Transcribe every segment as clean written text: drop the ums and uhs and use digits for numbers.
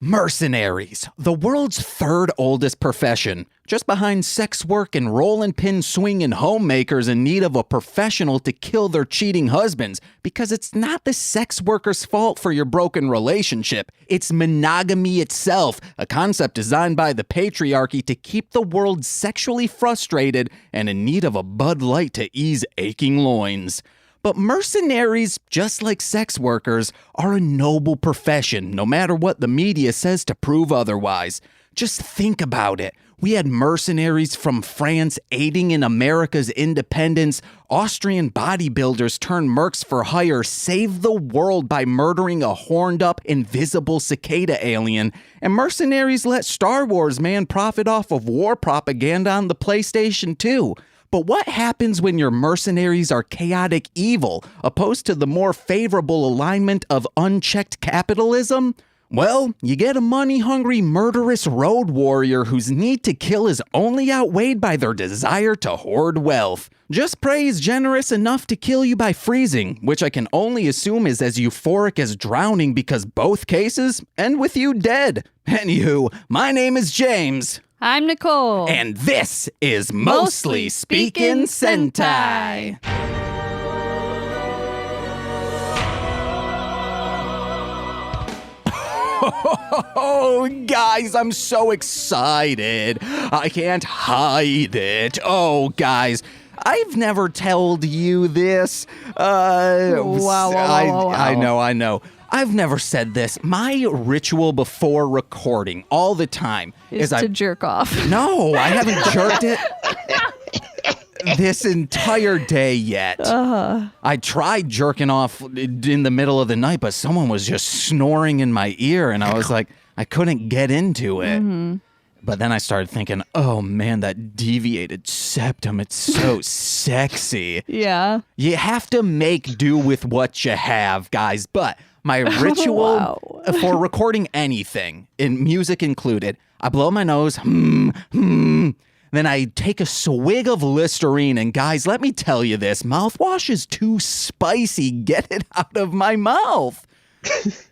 Mercenaries, the world's third oldest profession, just behind sex work and rollin' pin swinging homemakers in need of a professional to kill their cheating husbands, because it's not the sex worker's fault for your broken relationship. It's monogamy itself, a concept designed by the patriarchy to keep the world sexually frustrated and in need of a Bud Light to ease aching loins. But mercenaries, just like sex workers, are a noble profession, no matter what the media says to prove otherwise. Just think about it. We had mercenaries from France aiding in America's independence. Austrian bodybuilders turned mercs for hire saved the world by murdering a horned-up, invisible cicada alien. And mercenaries let Star Wars man profit off of war propaganda on the PlayStation 2. But what happens when your mercenaries are chaotic evil, opposed to the more favorable alignment of unchecked capitalism? Well, you get a money-hungry, murderous road warrior whose need to kill is only outweighed by their desire to hoard wealth. Just pray he's generous enough to kill you by freezing, which I can only assume is as euphoric as drowning because both cases end with you dead. Anywho, my name is James. I'm Nicole. And this is Mostly Speakin' Sentai. Oh, guys, I'm so excited. I can't hide it. Oh, guys, I've never told you this. Wow. I know. I've never said this. My ritual before recording all the time is to jerk off. No, I haven't jerked it this entire day yet. I tried jerking off in the middle of the night, but someone was just snoring in my ear, and I was like, I couldn't get into it. Mm-hmm. But then I started thinking, oh man, that deviated septum, it's so sexy. Yeah. You have to make do with what you have, guys. But my ritual for recording anything, in music included, I blow my nose, then I take a swig of Listerine, and guys, let me tell you this, mouthwash is too spicy, get it out of my mouth.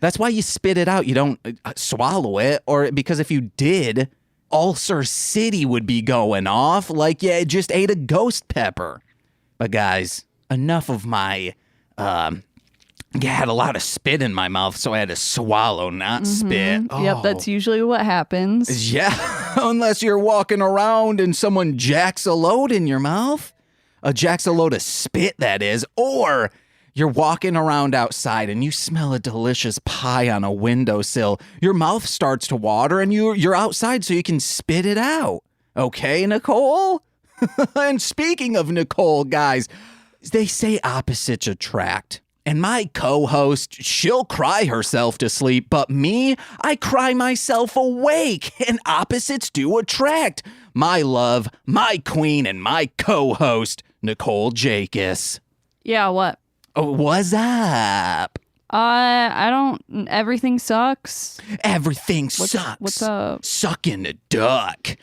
That's why you spit it out, you don't swallow it, or because if you did, Ulcer City would be going off like you just ate a ghost pepper. But guys, enough of my, had a lot of spit in my mouth, so I had to swallow, not spit. Oh. Yep, that's usually what happens. Yeah, unless you're walking around and someone jacks a load in your mouth. Jacks a load of spit, that is. Or you're walking around outside and you smell a delicious pie on a windowsill. Your mouth starts to water and you're outside so you can spit it out. Okay, Nicole? And speaking of Nicole, guys, they say opposites attract. And my co-host, she'll cry herself to sleep, but me, I cry myself awake, and opposites do attract. My love, my queen, and my co-host, Nicole Jacobs. Yeah, what? Oh, what's up? Everything sucks. Everything sucks. What's up? Suck in a duck.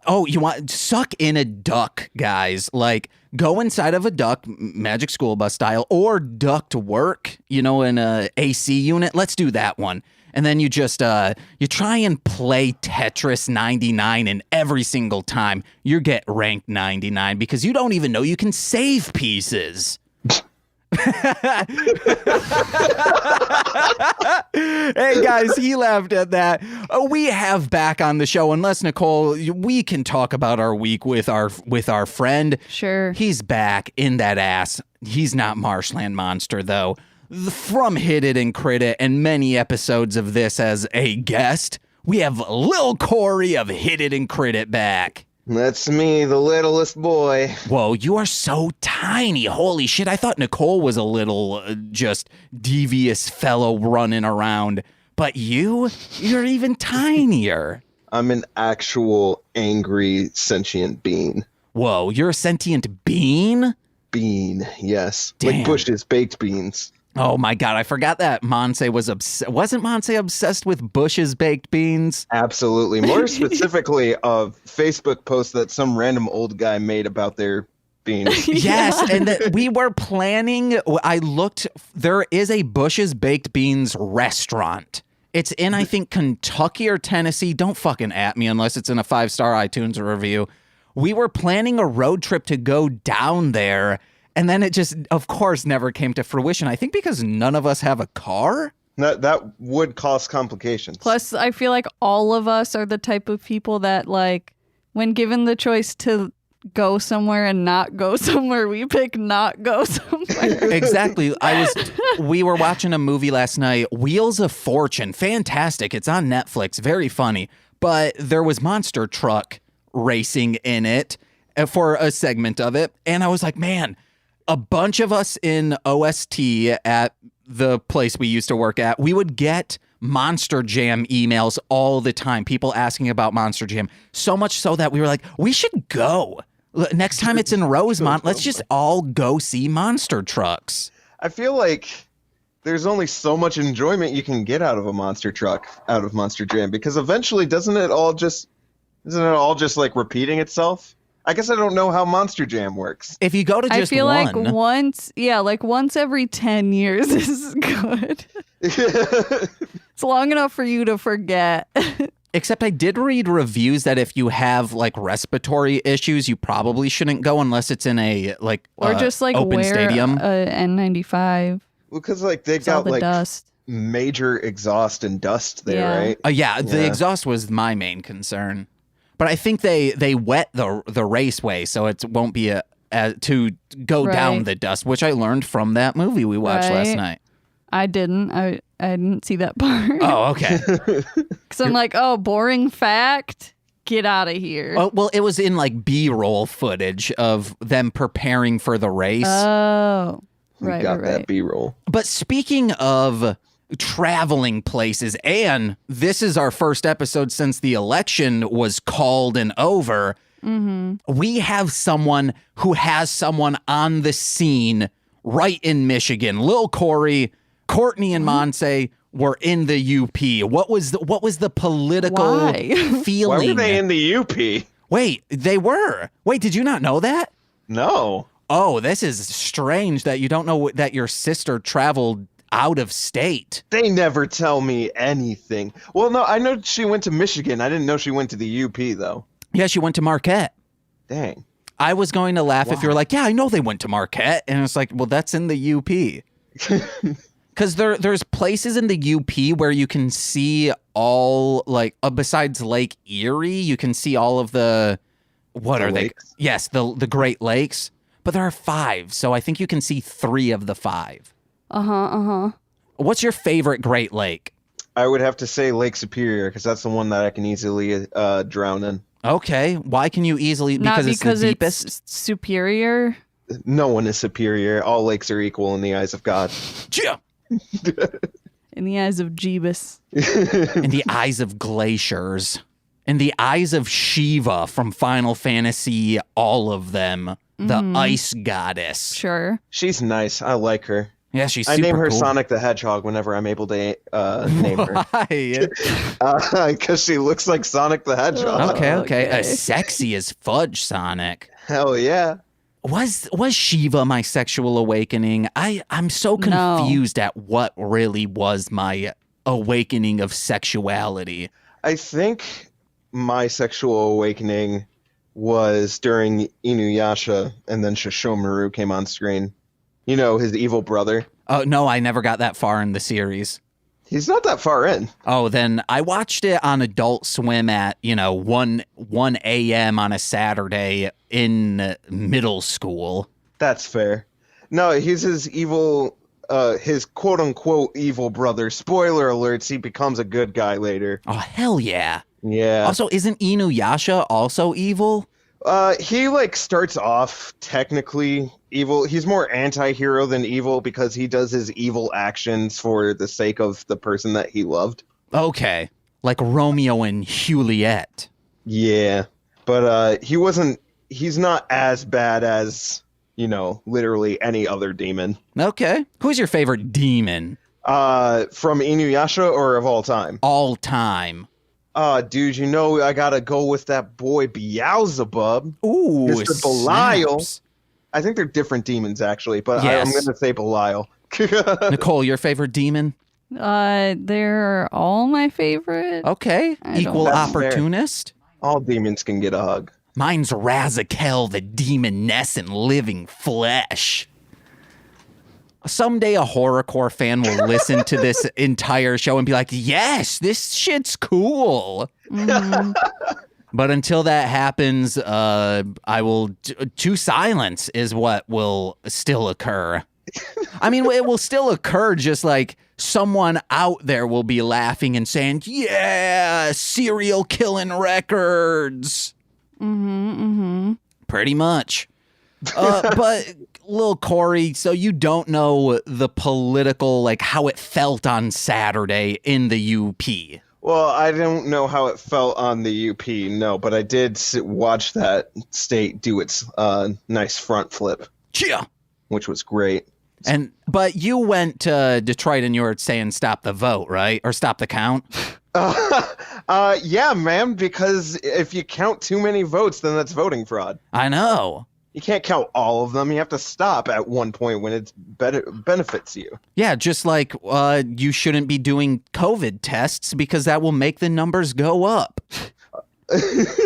Oh, you want suck in a duck, guys. Like, go inside of a duck, Magic School Bus style, or duct work, in a AC unit. Let's do that one. And then you just, you try and play Tetris 99, and every single time you get ranked 99 because you don't even know you can save pieces. Hey guys, he laughed at that. We have back on the show, unless Nicole, we can talk about our week with our friend. Sure. He's back in that ass. He's not Marshland Monster though. From Hit It and Crit It and many episodes of this as a guest, we have Lil Corey of Hit It and Crit It back. That's me, the littlest boy. Whoa, you are so tiny. Holy shit, I thought Nicole was a little, just devious fellow running around. But you're even tinier. I'm an actual angry sentient bean. Whoa, you're a sentient bean? Bean, yes. Damn. Like Bush's baked beans. Oh my god, I forgot that Monse wasn't Monse obsessed with Bush's baked beans? Absolutely. More specifically, a Facebook post that some random old guy made about their beans. Yes, and we were planning, I looked, there is a Bush's baked beans restaurant It's in, I think, Kentucky or Tennessee. Don't fucking at me unless it's in a 5-star iTunes review. We were planning a road trip to go down there, and then it just, of course, never came to fruition. I think because none of us have a car. That would cause complications. Plus, I feel like all of us are the type of people that, like, when given the choice to go somewhere and not go somewhere, we pick not go somewhere. Exactly. We were watching a movie last night, Wheels of Fortune. Fantastic. It's on Netflix. Very funny. But there was monster truck racing in it for a segment of it. And I was like, man, a bunch of us in OST at the place we used to work at, we would get Monster Jam emails all the time. People asking about Monster Jam. So much so that we were like, we should go. Next time it's in Rosemont, let's just all go see monster trucks. I feel like there's only so much enjoyment you can get out of a monster truck, out of Monster Jam, because eventually isn't it all just like repeating itself? I guess I don't know how Monster Jam works. If you go to just I feel one, like once every 10 years is good. It's long enough for you to forget. Except I did read reviews that if you have like respiratory issues, you probably shouldn't go unless it's in a just like open wear stadium. a N95. Well, because like they It's all got the like dust. major exhaust and dust there, Yeah. right? Yeah, the Yeah. exhaust was my main concern. But I think they wet the raceway so it won't be to go down Right. the dust, which I learned from that movie we watched last Right. night. I didn't. I didn't see that part. Oh, okay. Because I'm like, oh, boring fact. Get out of here. Oh, well, it was in like B-roll footage of them preparing for the race. Oh. We Right, got right, that right. B-roll. But speaking of traveling places, and this is our first episode since the election was called and over, we have someone who has someone on the scene right in Michigan. Lil Corey, Courtney, and Monse were in the UP. What was the political Why? feeling? Why were they in the UP? Wait, they were. Wait, did you not know that? No. Oh, this is strange that you don't know that your sister traveled out of state. They never tell me anything. Well, no, I know she went to Michigan. I didn't know she went to the UP, though. Yeah, she went to Marquette. Dang. I was going to laugh if you were like, yeah, I know they went to Marquette. And it's like, well, that's in the UP. Because there's places in the UP where you can see all, like, besides Lake Erie, you can see all of the, what The are lakes? they? Yes, the Great Lakes. But there are 5, so I think you can see 3 of the 5. Uh-huh. What's your favorite Great Lake? I would have to say Lake Superior, because that's the one that I can easily drown in. Okay, why can you easily? Not Because because it's the deepest? it's superior. No one is superior. All lakes are equal in the eyes of God. Yeah. In the eyes of Jeebus. In the eyes of glaciers. In the eyes of Shiva from Final Fantasy, all of them. The ice goddess. Sure. She's nice. I like her. Yeah, she's I super name her cool. Sonic the Hedgehog whenever I'm able to name her. Why? Because she looks like Sonic the Hedgehog. Okay. Okay. As sexy as fudge, Sonic. Hell yeah. Was Shiva my sexual awakening? I'm so No. confused at what really was my awakening of sexuality. I think my sexual awakening was during Inuyasha, and then Shishomaru came on screen. You know, his evil brother. Oh, no, I never got that far in the series. He's not that far in. Oh, then I watched it on Adult Swim at, 1 a.m. on a Saturday in middle school. That's fair. No, he's his evil, his quote-unquote evil brother. Spoiler alerts, he becomes a good guy later. Oh, hell yeah. Yeah. Also, isn't Inuyasha also evil? He, starts off technically evil. He's more anti-hero than evil because he does his evil actions for the sake of the person that he loved. Okay. Like Romeo and Juliet. Yeah. But, he's not as bad as, literally any other demon. Okay. Who's your favorite demon? From Inuyasha or of all time? All time. Dude, I gotta go with that boy Beelzebub. Ooh, Mr. Belial. snaps. I think they're different demons, actually, but Yes. I'm gonna say Belial. Nicole, your favorite demon? They're all my favorite. Okay. I Equal don't- That's fair. opportunist. All demons can get a hug. Mine's Razakel, the demoness in living flesh. Someday a horrorcore fan will listen to this entire show and be like, yes, this shit's cool. But until that happens, I will... to silence is what will still occur. I mean, it will still occur, just like someone out there will be laughing and saying, yeah, serial killing records. Pretty much. But little Corey, so you don't know the political, like how it felt on Saturday in the UP. Well, I don't know how it felt on the UP, no, but I did watch that state do its nice front flip, Yeah. which was great. But you went to Detroit and you were saying stop the vote, right? Or stop the count? Yeah, man, because if you count too many votes, then that's voting fraud. I know. You can't count all of them. You have to stop at one point when it benefits you. Yeah, just like you shouldn't be doing COVID tests because that will make the numbers go up.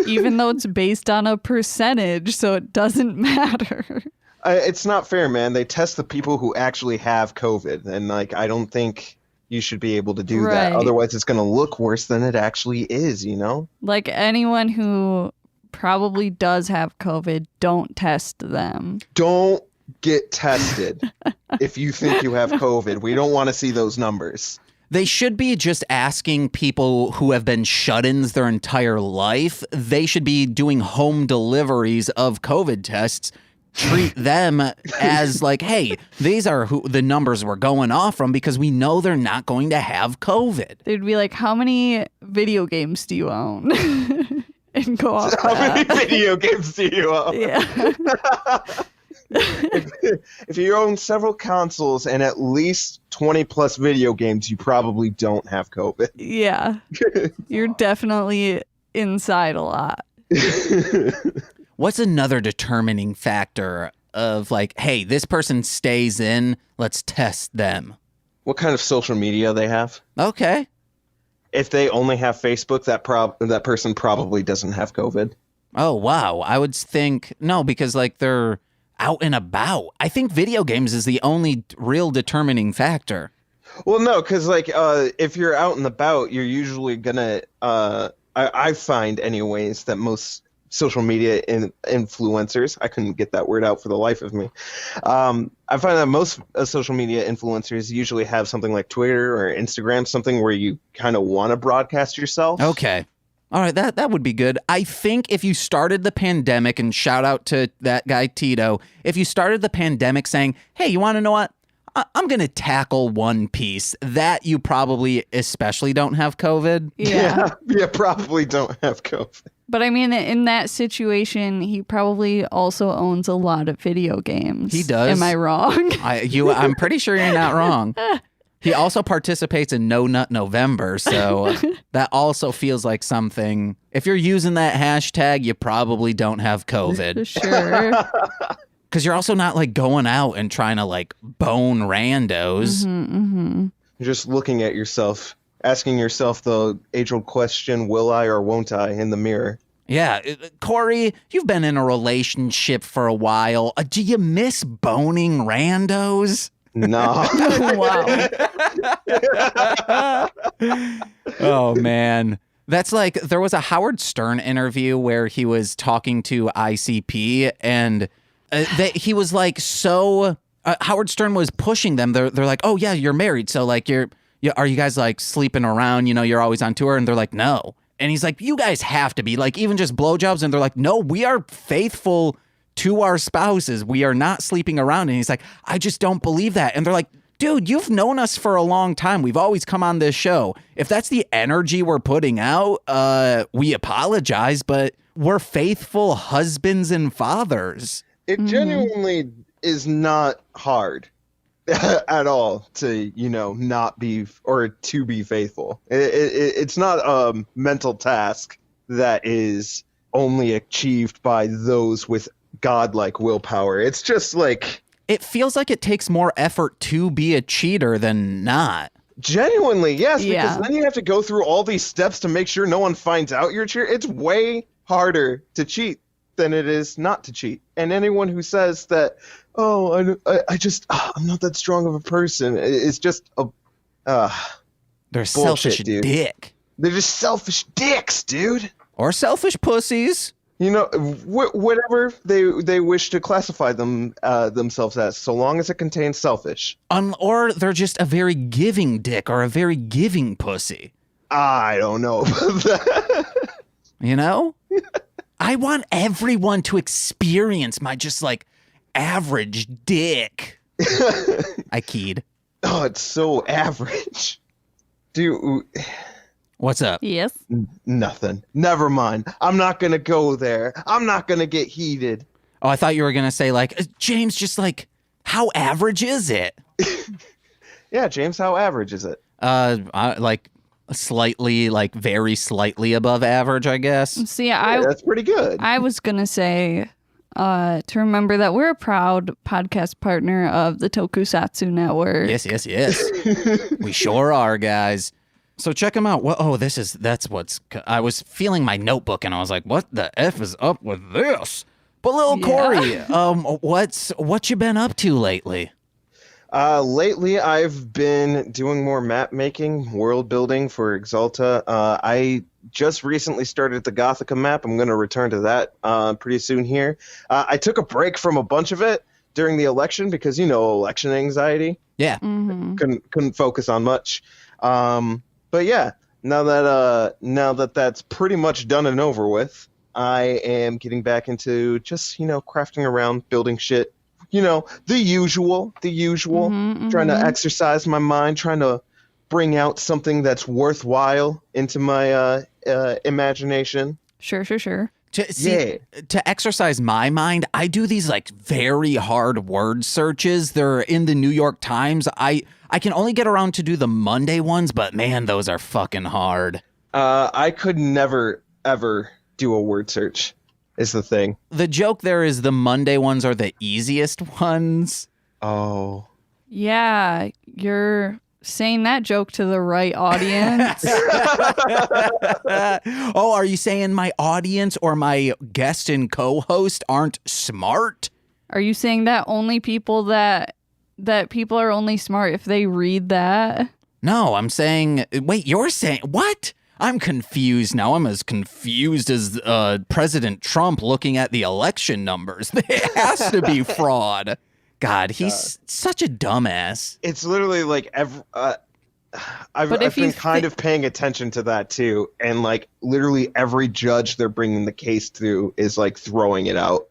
Even though it's based on a percentage, so it doesn't matter. It's not fair, man. They test the people who actually have COVID, and like I don't think you should be able to do that. Right. Otherwise, it's going to look worse than it actually is, you know? Like anyone who probably does have COVID, don't test them. Don't get tested if you think you have COVID. We don't want to see those numbers. They should be just asking people who have been shut-ins their entire life. They should be doing home deliveries of COVID tests. Treat them as like, hey, these are who the numbers we're going off from because we know they're not going to have COVID. They'd be like, how many video games do you own? And go off How many that. video games do you own? Yeah. If you own several consoles and at least 20 plus video games, you probably don't have COVID. Yeah. You're definitely inside a lot. What's another determining factor of like, hey, this person stays in, let's test them? What kind of social media they have? Okay. If they only have Facebook, that person probably doesn't have COVID. Oh, wow. I would think, no, because like they're out and about. I think video games is the only real determining factor. Well, no, because like if you're out and about, you're usually gonna. I find, anyways, that most social media influencers, I couldn't get that word out for the life of me. I find that most social media influencers usually have something like Twitter or Instagram, something where you kind of want to broadcast yourself. Okay. All right, that would be good. I think if you started the pandemic, and shout out to that guy Tito, if you started the pandemic saying, hey, you want to know what? I'm going to tackle One Piece, that you probably especially don't have COVID. Yeah. Yeah, probably don't have COVID. But I mean, in that situation, he probably also owns a lot of video games. He does. Am I wrong? I'm pretty sure you're not wrong. He also participates in No Nut November, so that also feels like something. If you're using that hashtag, you probably don't have COVID. Sure. Because you're also not like going out and trying to like bone randos. You're just looking at yourself, asking yourself the age-old question, will I or won't I, in the mirror. Yeah. Corey, you've been in a relationship for a while. Do you miss boning randos? No. Wow. Oh, man. That's like, there was a Howard Stern interview where he was talking to ICP and he was like, so Howard Stern was pushing them. They're like, oh yeah, you're married. So like, are you guys like sleeping around? You know, you're always on tour. And they're like, no. And he's like, you guys have to be like, even just blowjobs. And they're like, no, we are faithful to our spouses. We are not sleeping around. And he's like, I just don't believe that. And they're like, dude, you've known us for a long time. We've always come on this show. If that's the energy we're putting out, we apologize, but we're faithful husbands and fathers. It genuinely is not hard at all to, not be or to be faithful. It's not a mental task that is only achieved by those with godlike willpower. It's just like... It feels like it takes more effort to be a cheater than not. Genuinely, yes, Yeah. because then you have to go through all these steps to make sure no one finds out you're cheating. It's way harder to cheat than it is not to cheat. And anyone who says that, oh, I'm not that strong of a person, is just a They're bullshit, selfish dude. dick. They're just selfish dicks, dude. Or selfish pussies. You know, whatever they wish to classify themselves as, so long as it contains selfish. Or they're just a very giving dick or a very giving pussy. I don't know about that. You know? I want everyone to experience my just like average dick. I keyed. Oh, it's so average. Dude, What's up? Yes. nothing. Never mind. I'm not going to go there. I'm not going to get heated. Oh, I thought you were going to say like, James, just like, how average is it? Yeah, James, how average is it? Like slightly, like very slightly above average, I guess. See, Yeah, that's pretty good. I was gonna say to remember that we're a proud podcast partner of the Tokusatsu Network. Yes. We sure are, guys. So check them out. I was feeling my notebook and I was like, what the F is up with this? But little Corey, what you been up to lately? Lately, I've been doing more map making, world building for Exalta. I just recently started the Gothica map. I'm going to return to that pretty soon here. I took a break from a bunch of it during the election because, election anxiety. Yeah. Mm-hmm. Couldn't focus on much. But yeah, now that that's pretty much done and over with, I am getting back into just, crafting around, building shit. The usual, trying to exercise my mind, trying to bring out something that's worthwhile into my imagination. Sure. To exercise my mind, I do these like very hard word searches. They're in the New York Times. I can only get around to do the Monday ones, but man, those are fucking hard. I could never, ever do a word search, is the thing. The joke there is the Monday ones are the easiest ones. Oh. Yeah, you're saying that joke to the right audience. Oh, are you saying my audience or my guest and co-host aren't smart? Are you saying that only people that people are only smart if they read that? No, I'm saying, wait, you're saying, what? I'm confused now. I'm as confused as President Trump looking at the election numbers. It has to be fraud. God, he's such a dumbass. It's literally like I've been kind of paying attention to that too, and like literally every judge they're bringing the case to is like throwing it out,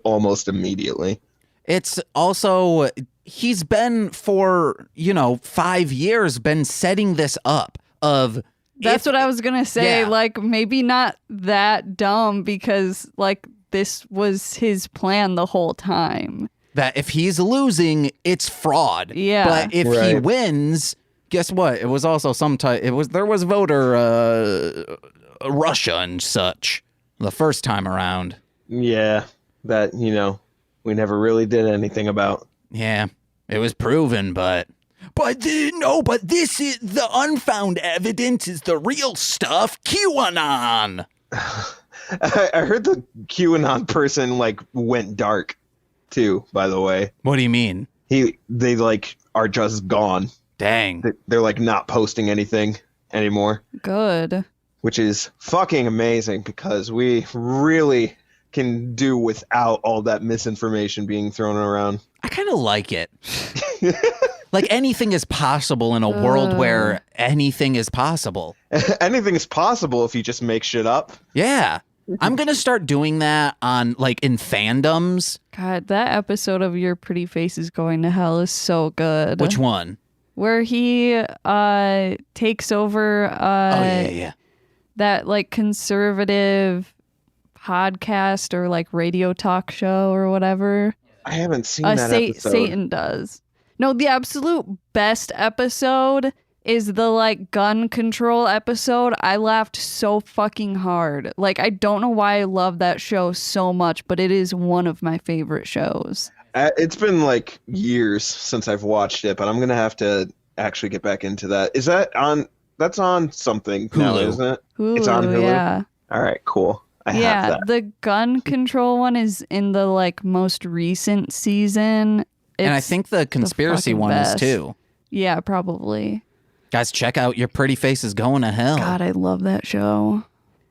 almost immediately. It's also he's been for 5 years been setting this up of. That's what I was gonna say. Yeah. Like maybe not that dumb because like this was his plan the whole time. That if he's losing, it's fraud. Yeah. But if he wins, guess what? It was also there was voter Russia and such the first time around. Yeah, that we never really did anything about. Yeah, it was proven, but this is the unfound evidence is the real stuff. QAnon. I heard the QAnon person like went dark too, by the way. What do you mean? They like are just gone. Dang. They're like not posting anything anymore. Good. Which is fucking amazing because we really can do without all that misinformation being thrown around. I kind of like it. Like anything is possible in a world where anything is possible. Anything is possible if you just make shit up. Yeah. I'm going to start doing that on like in fandoms. God, that episode of Your Pretty Face is Going to Hell is so good. Which one? Where he takes over that like conservative podcast or like radio talk show or whatever. I haven't seen that episode. Satan does. No, the absolute best episode is the like gun control episode. I laughed so fucking hard. Like I don't know why I love that show so much, but it is one of my favorite shows. It's been like years since I've watched it, but I'm gonna have to actually get back into that. Is that on? That's on something now, Hulu. isn't it? Hulu, It's on Hulu. yeah. All right, cool. I have Yeah, that. the gun control one is in the like most recent season. And I It's think the conspiracy fucking one best. is too. Yeah, probably. Guys, check out Your Pretty Face is Going to Hell. God, I love that show.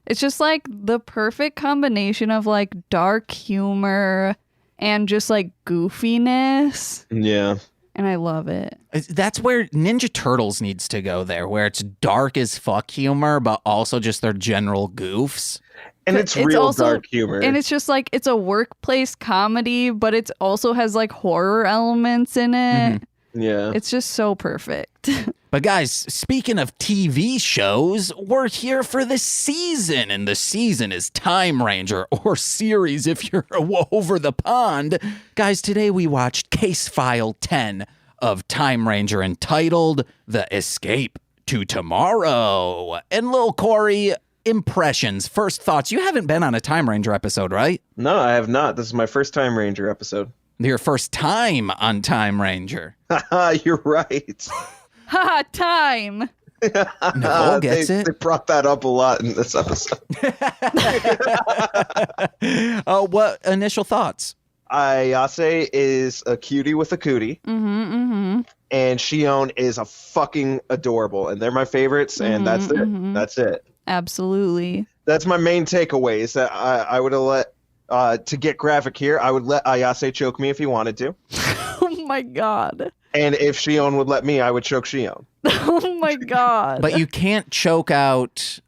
It's just like the perfect combination of like dark humor and just like goofiness. Yeah. And I love it. That's where Ninja Turtles needs to go there, where it's dark as fuck humor, but also just their general goofs. And it's It's real also- dark humor. And it's just like, it's a workplace comedy, but it also has like horror elements in it. yeah. It's just so perfect. But guys, speaking of TV shows, we're here for the season, and the season is Timeranger, or series if you're over the pond. Guys, today we watched Case File 10 of Timeranger, entitled The Escape to Tomorrow. And Lil Corey, impressions, first thoughts. You haven't been on a Timeranger episode, right? No, I have not. This is my first Timeranger episode. Your first time on Timeranger. Haha, you're right. Ha! Time! Nicole gets it. They brought that up a lot in this episode. What initial thoughts? Ayase is a cutie with a cootie, and Shion is a fucking adorable, and they're my favorites, and that's it. That's it. Absolutely. That's my main takeaway, is that I would have let, to get graphic here, I would let Ayase choke me if he wanted to. Oh my god. And if Shion would let me, I would choke Shion. Oh my god. But you can't choke out,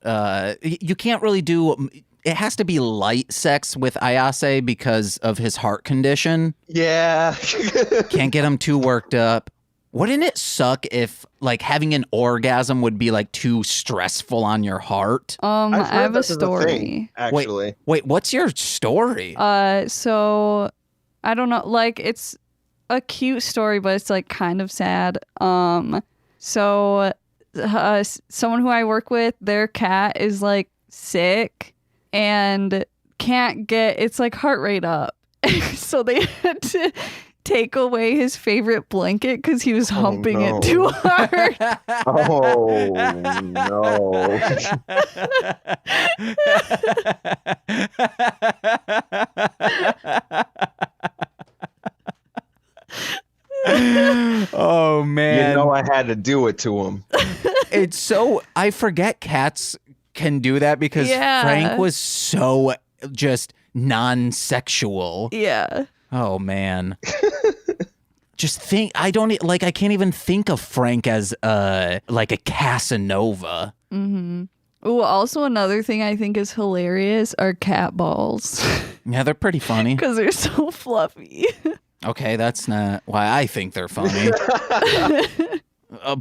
you can't really do, it has to be light sex with Ayase because of his heart condition. Yeah. Can't get him too worked up. Wouldn't it suck if like having an orgasm would be like too stressful on your heart? I I've heard have a this is thing, story. actually. Wait, what's your story? So I don't know, like it's a cute story, but it's like kind of sad. So someone who I work with, their cat is like sick and can't get its like heart rate up. So they had to take away his favorite blanket because he was humping no. it too hard. Oh, no. Oh man. You know I had to do it to him. It's so, I forget cats can do that because Yeah. Frank was so just non-sexual. Yeah. Oh man. Just think, I can't even think of Frank as like a Casanova. Ooh, also another thing I think is hilarious are cat balls Yeah, they're pretty funny. because they're so fluffy. Okay, that's not why I think they're funny.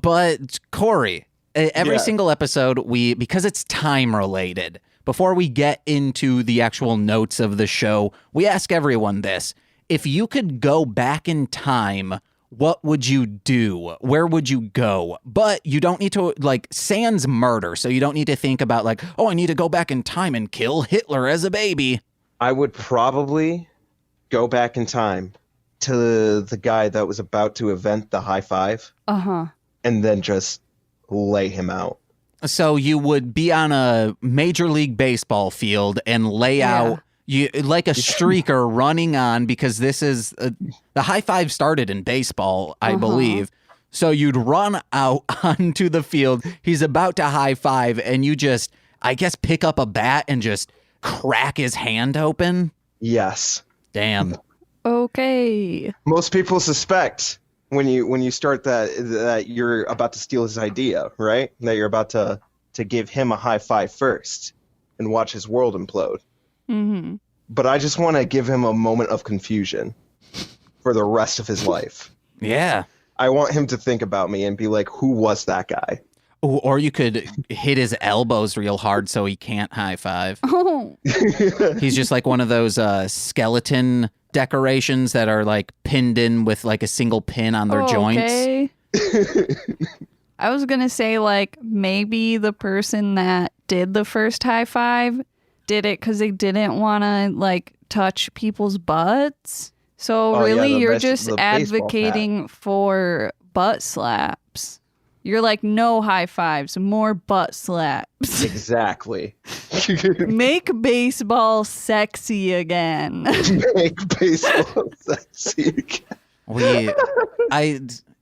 But Corey, every Yeah. single episode, because it's time related, before we get into the actual notes of the show, we ask everyone this. If you could go back in time, what would you do? Where would you go? But you don't need to, like, sans murder, so you don't need to think about, like, oh, I need to go back in time and kill Hitler as a baby. I would probably go back in time to the guy that was about to invent the high five and then just lay him out. So you would be on a Major League Baseball field and lay out like a streaker running on, because this is the high five started in baseball, I believe. So you'd run out onto the field. He's about to high five, and you just, I guess, pick up a bat and just crack his hand open. Yes. Damn. Okay. Most people suspect when you start that you're about to steal his idea, right? That you're about to give him a high five first and watch his world implode. But I just want to give him a moment of confusion for the rest of his life. Yeah. I want him to think about me and be like, who was that guy? Or you could hit his elbows real hard so he can't high five. Oh. He's just like one of those skeleton decorations that are like pinned in with like a single pin on their joints. Okay. I was going to say, like, maybe the person that did the first high five did it because they didn't want to, like, touch people's butts. So Oh, yeah, really, the you're bas- just the baseball advocating for butt slaps. You're like, no high fives, more butt slaps. Exactly. Make baseball sexy again. Make baseball sexy again.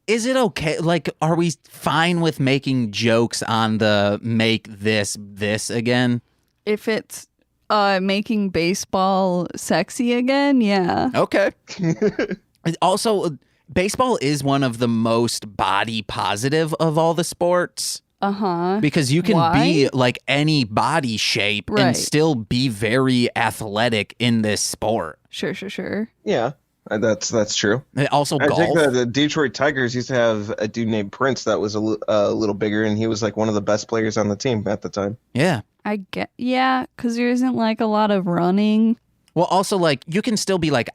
Is it okay? Like, are we fine with making jokes on the make this again? If it's making baseball sexy again, yeah. Okay. Also, baseball is one of the most body positive of all the sports. Uh-huh. Because you can Why? be like any body shape and Right. still be very athletic in this sport. Sure. Yeah, that's true. And also I golf. think that the Detroit Tigers used to have a dude named Prince that was a little bigger, and he was like one of the best players on the team at the time. Yeah. Because there isn't like a lot of running. Well, also, like, you can still be like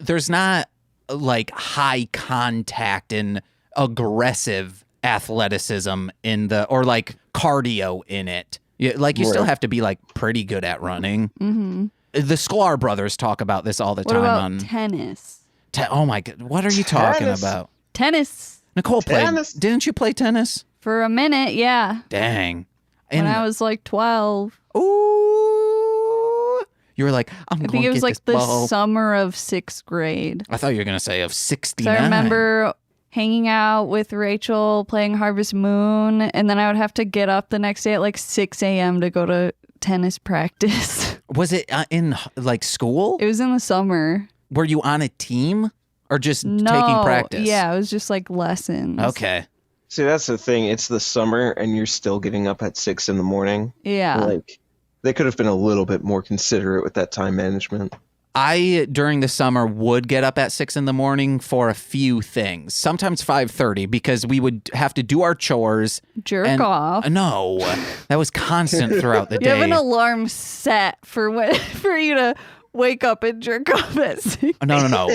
there's not like high contact and aggressive athleticism or like cardio in it. Like, you still Right. have to be like pretty good at running. Mm-hmm. The Sklar brothers talk about this all the What time about on tennis? oh my god, what are you talking Tennis. about? Tennis Nicole played. Tennis. Didn't you play tennis? for a minute, yeah. Dang. When I was like 12. Ooh. You were like, I'm I going think to it get was like this the ball. summer of 6th grade. I thought you were going to say of 69. So I remember hanging out with Rachel playing Harvest Moon, and then I would have to get up the next day at like 6 a.m. to go to tennis practice. Was it in like school? It was in the summer. Were you on a team or just No, taking practice? yeah, it was just like lessons. Okay. See, that's the thing. It's the summer, and you're still getting up at 6 a.m. Yeah. Like, they could have been a little bit more considerate with that time management. I, during the summer, would get up at 6 a.m. for a few things. Sometimes 5:30 because we would have to do our chores. Jerk and- off. No, that was constant throughout the You have day. an alarm set for for you to wake up and jerk off at 6. No.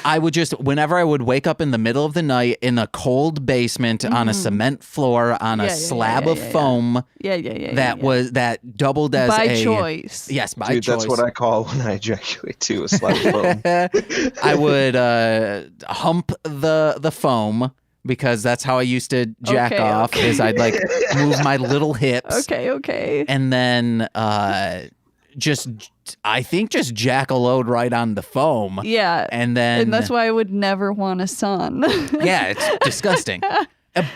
I would just, whenever I would wake up in the middle of the night in a cold basement on a cement floor on a Yeah, slab of foam Yeah. that doubled as By a choice. Yes, by Dude, choice. that's what I call when I ejaculate too, a slap phone. I would hump the foam because that's how I used to jack Okay, off. okay. Is I'd like move my little hips Okay. and then just jackaload right on the foam. Yeah. And then And that's why I would never want a son. yeah, it's disgusting.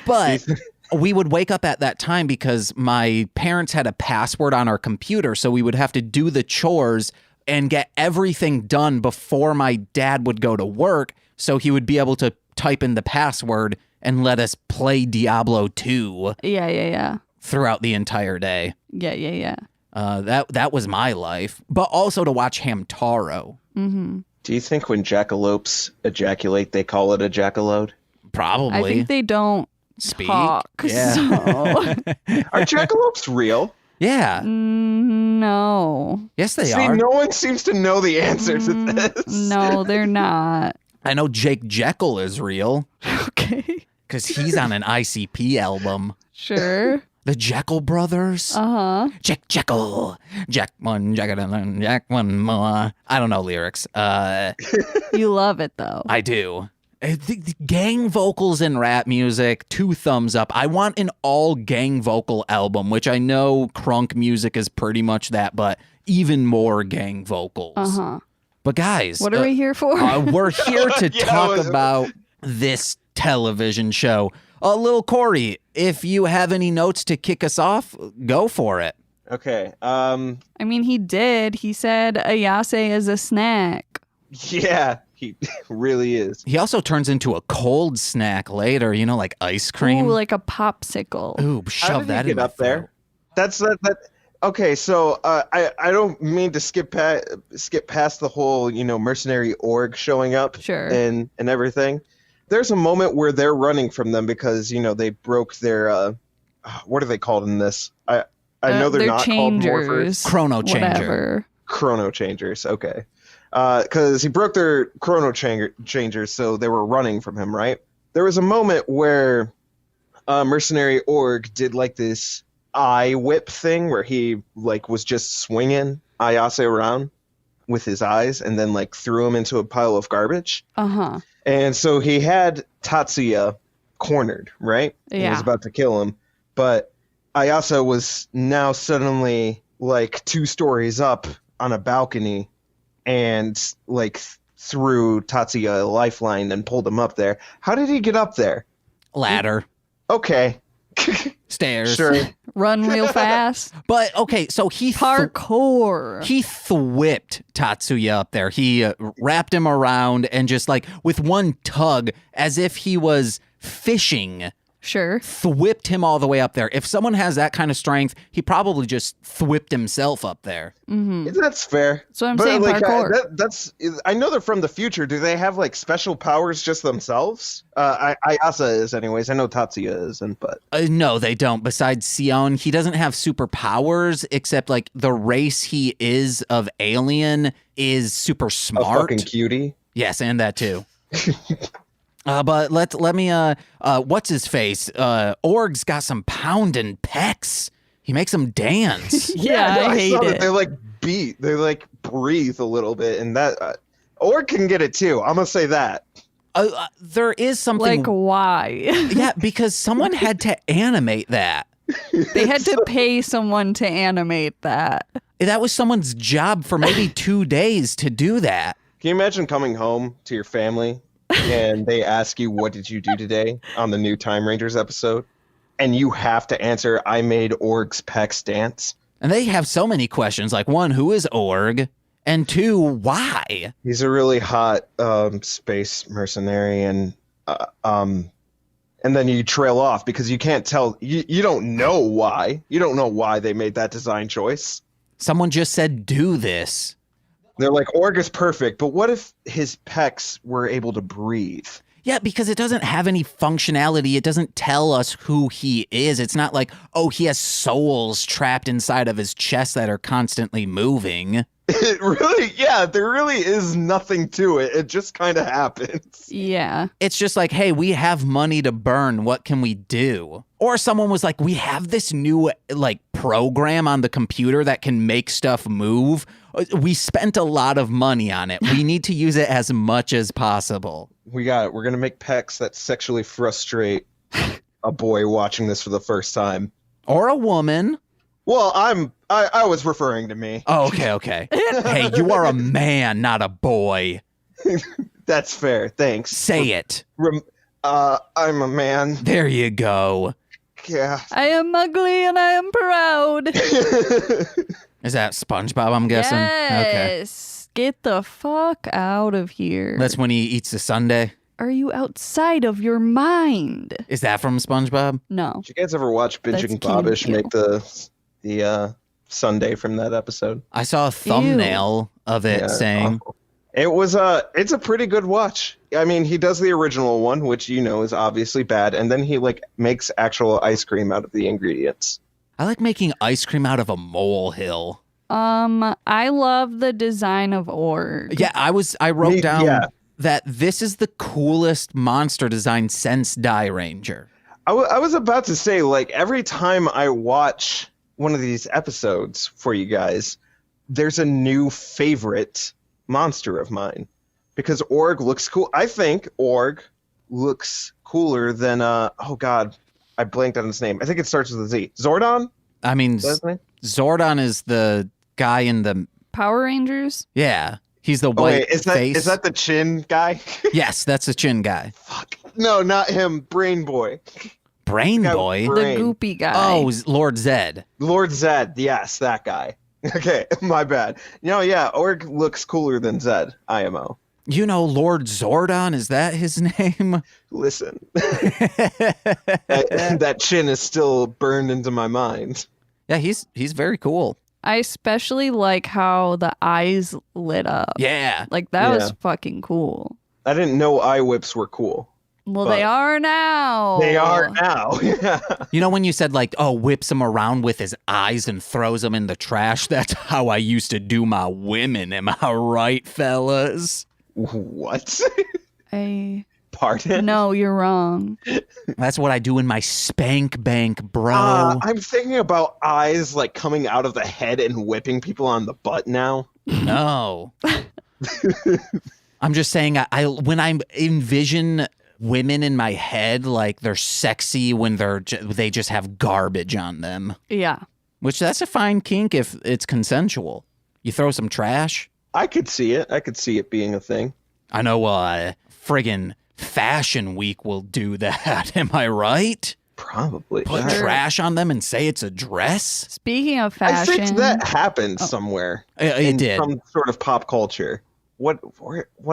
But we would wake up at that time because my parents had a password on our computer, so we would have to do the chores and get everything done before my dad would go to work, so he would be able to type in the password and let us play Diablo 2 Yeah. throughout the entire day. Yeah. That was my life, but also to watch Hamtaro. Mm-hmm. Do you think when jackalopes ejaculate, they call it a jackaload? Probably. I think they don't Speak. talk. Yeah. So. Are jackalopes real? Yeah. No. Yes, they See, are. no one seems to know the answer to this. No, they're not. I know Jake Jekyll is real Okay. because he's on an ICP album. Sure. The Jekyll Brothers. Uh-huh. Jack Jekyll. Jack one, Jack one more. I don't know lyrics. You love it though. I do. The gang vocals in rap music, 2 thumbs up. I want an all gang vocal album, which I know crunk music is pretty much that, but even more gang vocals. Uh-huh. But guys, What are we here for? we're here to Yeah, talk was- about this television show. Lil Corey, if you have any notes to kick us off, go for it. Okay. I mean, he did. He said Ayase is a snack. Yeah, he really is. He also turns into a cold snack later, like ice cream. Ooh, like a popsicle. Ooh, How shove did that he in get my up there? throat. That's that. Okay, so I don't mean to skip past the whole mercenary org showing up Sure. and everything. There's a moment where they're running from them because they broke their what are they called in this? I know they're not changers, called morphers. Chrono changer. Whatever. Chrono changers. Okay, because he broke their chrono changers, so they were running from him. Right. There was a moment where mercenary org did like this eye whip thing where he was just swinging Ayase around with his eyes and then threw him into a pile of garbage. Uh-huh. And so he had Tatsuya cornered, right? He Yeah. was about to kill him. But Ayase was now suddenly like 2 stories up on a balcony and like threw Tatsuya a lifeline and pulled him up there. How did he get up there? Ladder, Okay. stairs. Sure. Run real fast. But okay, so he Parkour. he thwipped Tatsuya up there. He wrapped him around and just like with one tug, as if he was fishing, Sure. thwipped him all the way up there. If someone has that kind of strength, he probably just thwipped himself up there. That's fair. That's what I'm saying, like, parkour. I know they're from the future. Do they have like special powers just themselves? Ayase is anyways. I know Tatsuya isn't, but No, they don't. Besides Sion, he doesn't have superpowers except like the race he is of alien is super a smart. fucking cutie. Yes, and that too. But let me what's his face? Org's got some pounding pecs. He makes them dance. Yeah, no, I hate saw that. it. They like beat. They like breathe a little bit, and that Org can get it too. I'm gonna say that. There is something Like, why? yeah, because someone had to animate that. They had to pay someone to animate that. That was someone's job for maybe 2 days to do that. Can you imagine coming home to your family and they ask you, "What did you do today?" on the new Timeranger episode, and you have to answer, "I made Org's pecs dance." And they have so many questions, like 1, who is Org? And 2, why? He's a really hot space mercenary, and then you trail off because you can't tell. You don't know why. You don't know why they made that design choice. Someone just said, do this. They're like, Org is perfect, but what if his pecs were able to breathe? Yeah, because it doesn't have any functionality. It doesn't tell us who he is. It's not like, oh, he has souls trapped inside of his chest that are constantly moving. It really, yeah, there really is nothing to it. It just kind of happens. Yeah. It's just like, hey, we have money to burn. What can we do? Or someone was like, we have this new like program on the computer that can make stuff move. We spent a lot of money on it. We need to use it as much as possible. We got it. We're gonna make pecs that sexually frustrate a boy watching this for the first time. Or a woman. Well, I was referring to me. Oh, okay. Hey, you are a man, not a boy. That's fair. Thanks. Say it. I'm a man. There you go. Yeah. I am ugly and I am proud. Is that SpongeBob, I'm guessing? Okay. Yes. Get the fuck out of here. That's when he eats a sundae. Are you outside of your mind? Is that from SpongeBob? No. Did you guys ever watch Binging That's Bobbish cute. make the Sunday from that episode? I saw a thumbnail of it Yeah, saying, awful. It was it's a pretty good watch. I mean, he does the original one, which you know is obviously bad, and then he like makes actual ice cream out of the ingredients. I like making ice cream out of a molehill. I love the design of Org. Yeah, I wrote down yeah. that this is the coolest monster design since Die Ranger. I was about to say, like, every time I watch one of these episodes for you guys, there's a new favorite monster of mine. Because Org looks cool. I think Org looks cooler than, oh god, I blanked on his name. I think it starts with a Z. Zordon? I mean, Is that his name? Zordon is the guy in the... Power Rangers? Yeah, he's the Oh, white wait, face. is that the chin guy? Yes, that's the chin guy. Fuck. No, not him. Brain Boy. Brain Guy with Boy? brain. The goopy guy. Oh, Lord Zed. Lord Zed. Yes, that guy. Okay, my bad. Yeah, Org looks cooler than Zed, IMO. You know Lord Zordon? Is that his name? Listen. that chin is still burned into my mind. Yeah, he's very cool. I especially like how the eyes lit up. Yeah. Like, that was Yeah. fucking cool. I didn't know eye whips were cool. Well, But they are now. They are now. Yeah. You know when you said like, oh, whips him around with his eyes and throws them in the trash? That's how I used to do my women. Am I right, fellas? What? Pardon? No, you're wrong. That's what I do in my spank bank, bro. I'm thinking about eyes like coming out of the head and whipping people on the butt now. No. I'm just saying, I when I envision women in my head like they're sexy when they just have garbage on them. Yeah. Which that's a fine kink if it's consensual. You throw some trash. I could see it. I could see it being a thing. I know friggin' Fashion Week will do that. Am I right? Probably. Put trash on them and say it's a dress? Speaking of fashion. I think that happened somewhere. It did. Some sort of pop culture. What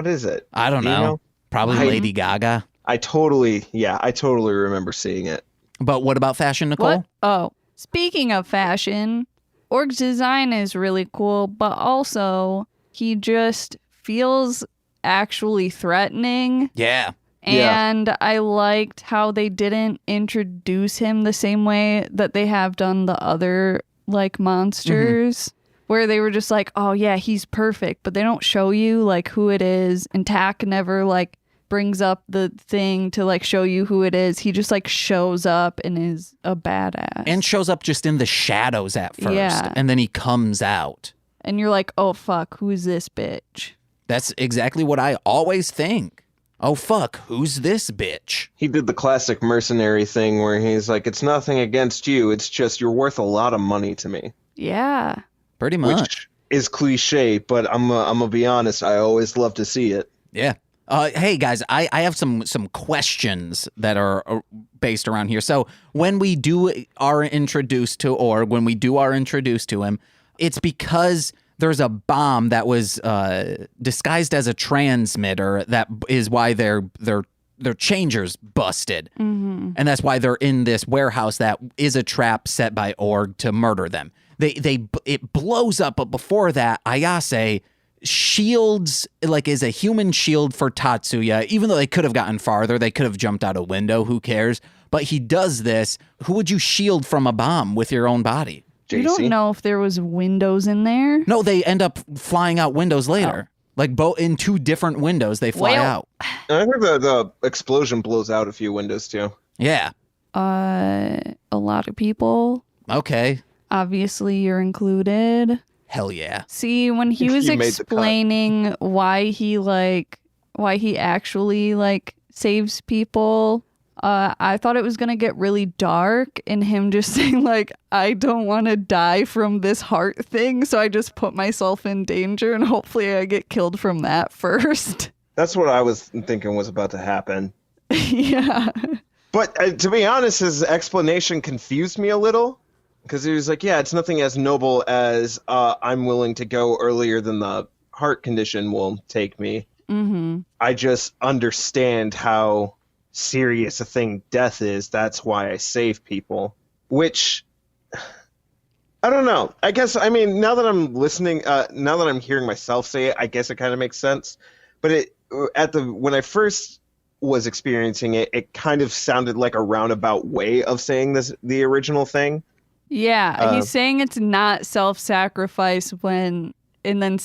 is it? I don't know. Probably Lady Gaga. I totally remember seeing it. But what about fashion, Nicole? What? Oh, speaking of fashion, Org's design is really cool, but also he just feels actually threatening. Yeah. And I liked how they didn't introduce him the same way that they have done the other like monsters, where they were just like, oh yeah, he's perfect, but they don't show you like who it is. And Tak never like brings up the thing to like show you who it is. He just like shows up and is a badass. And shows up just in the shadows at first. Yeah. And then he comes out. And you're like, oh fuck, who's this bitch? That's exactly what I always think. Oh fuck, who's this bitch? He did the classic mercenary thing where he's like, it's nothing against you, it's just you're worth a lot of money to me. Yeah. Pretty much. Which is cliche, but I'm gonna be honest, I always love to see it. Yeah. Hey guys, I have some questions that are based around here. So when we are introduced to Org, when we are introduced to him, it's because there's a bomb that was disguised as a transmitter. That is why their changers busted, and that's why they're in this warehouse that is a trap set by Org to murder them. It blows up, but before that, Ayase shields is a human shield for Tatsuya. Even though they could have gotten farther, they could have jumped out a window. Who cares? But he does this. Who would you shield from a bomb with your own body? JC? You don't know if there was windows in there. No, they end up flying out windows later. Like in two different windows, they fly out. And I think the explosion blows out a few windows too. Yeah. A lot of people. Okay. Obviously, you're included. Hell yeah. See, when he was You made the cut. explaining why he actually saves people, I thought it was gonna get really dark, and him just saying I don't want to die from this heart thing, so I just put myself in danger, and hopefully I get killed from that first. That's what I was thinking was about to happen. Yeah. But to be honest, his explanation confused me a little. Because he was like, yeah, it's nothing as noble as I'm willing to go earlier than the heart condition will take me. Mm-hmm. I just understand how serious a thing death is. That's why I save people. Which, I don't know. I guess, now that I'm listening, now that I'm hearing myself say it, I guess it kind of makes sense. But when I first was experiencing it, it kind of sounded like a roundabout way of saying the original thing. Yeah, he's saying it's not self-sacrifice and then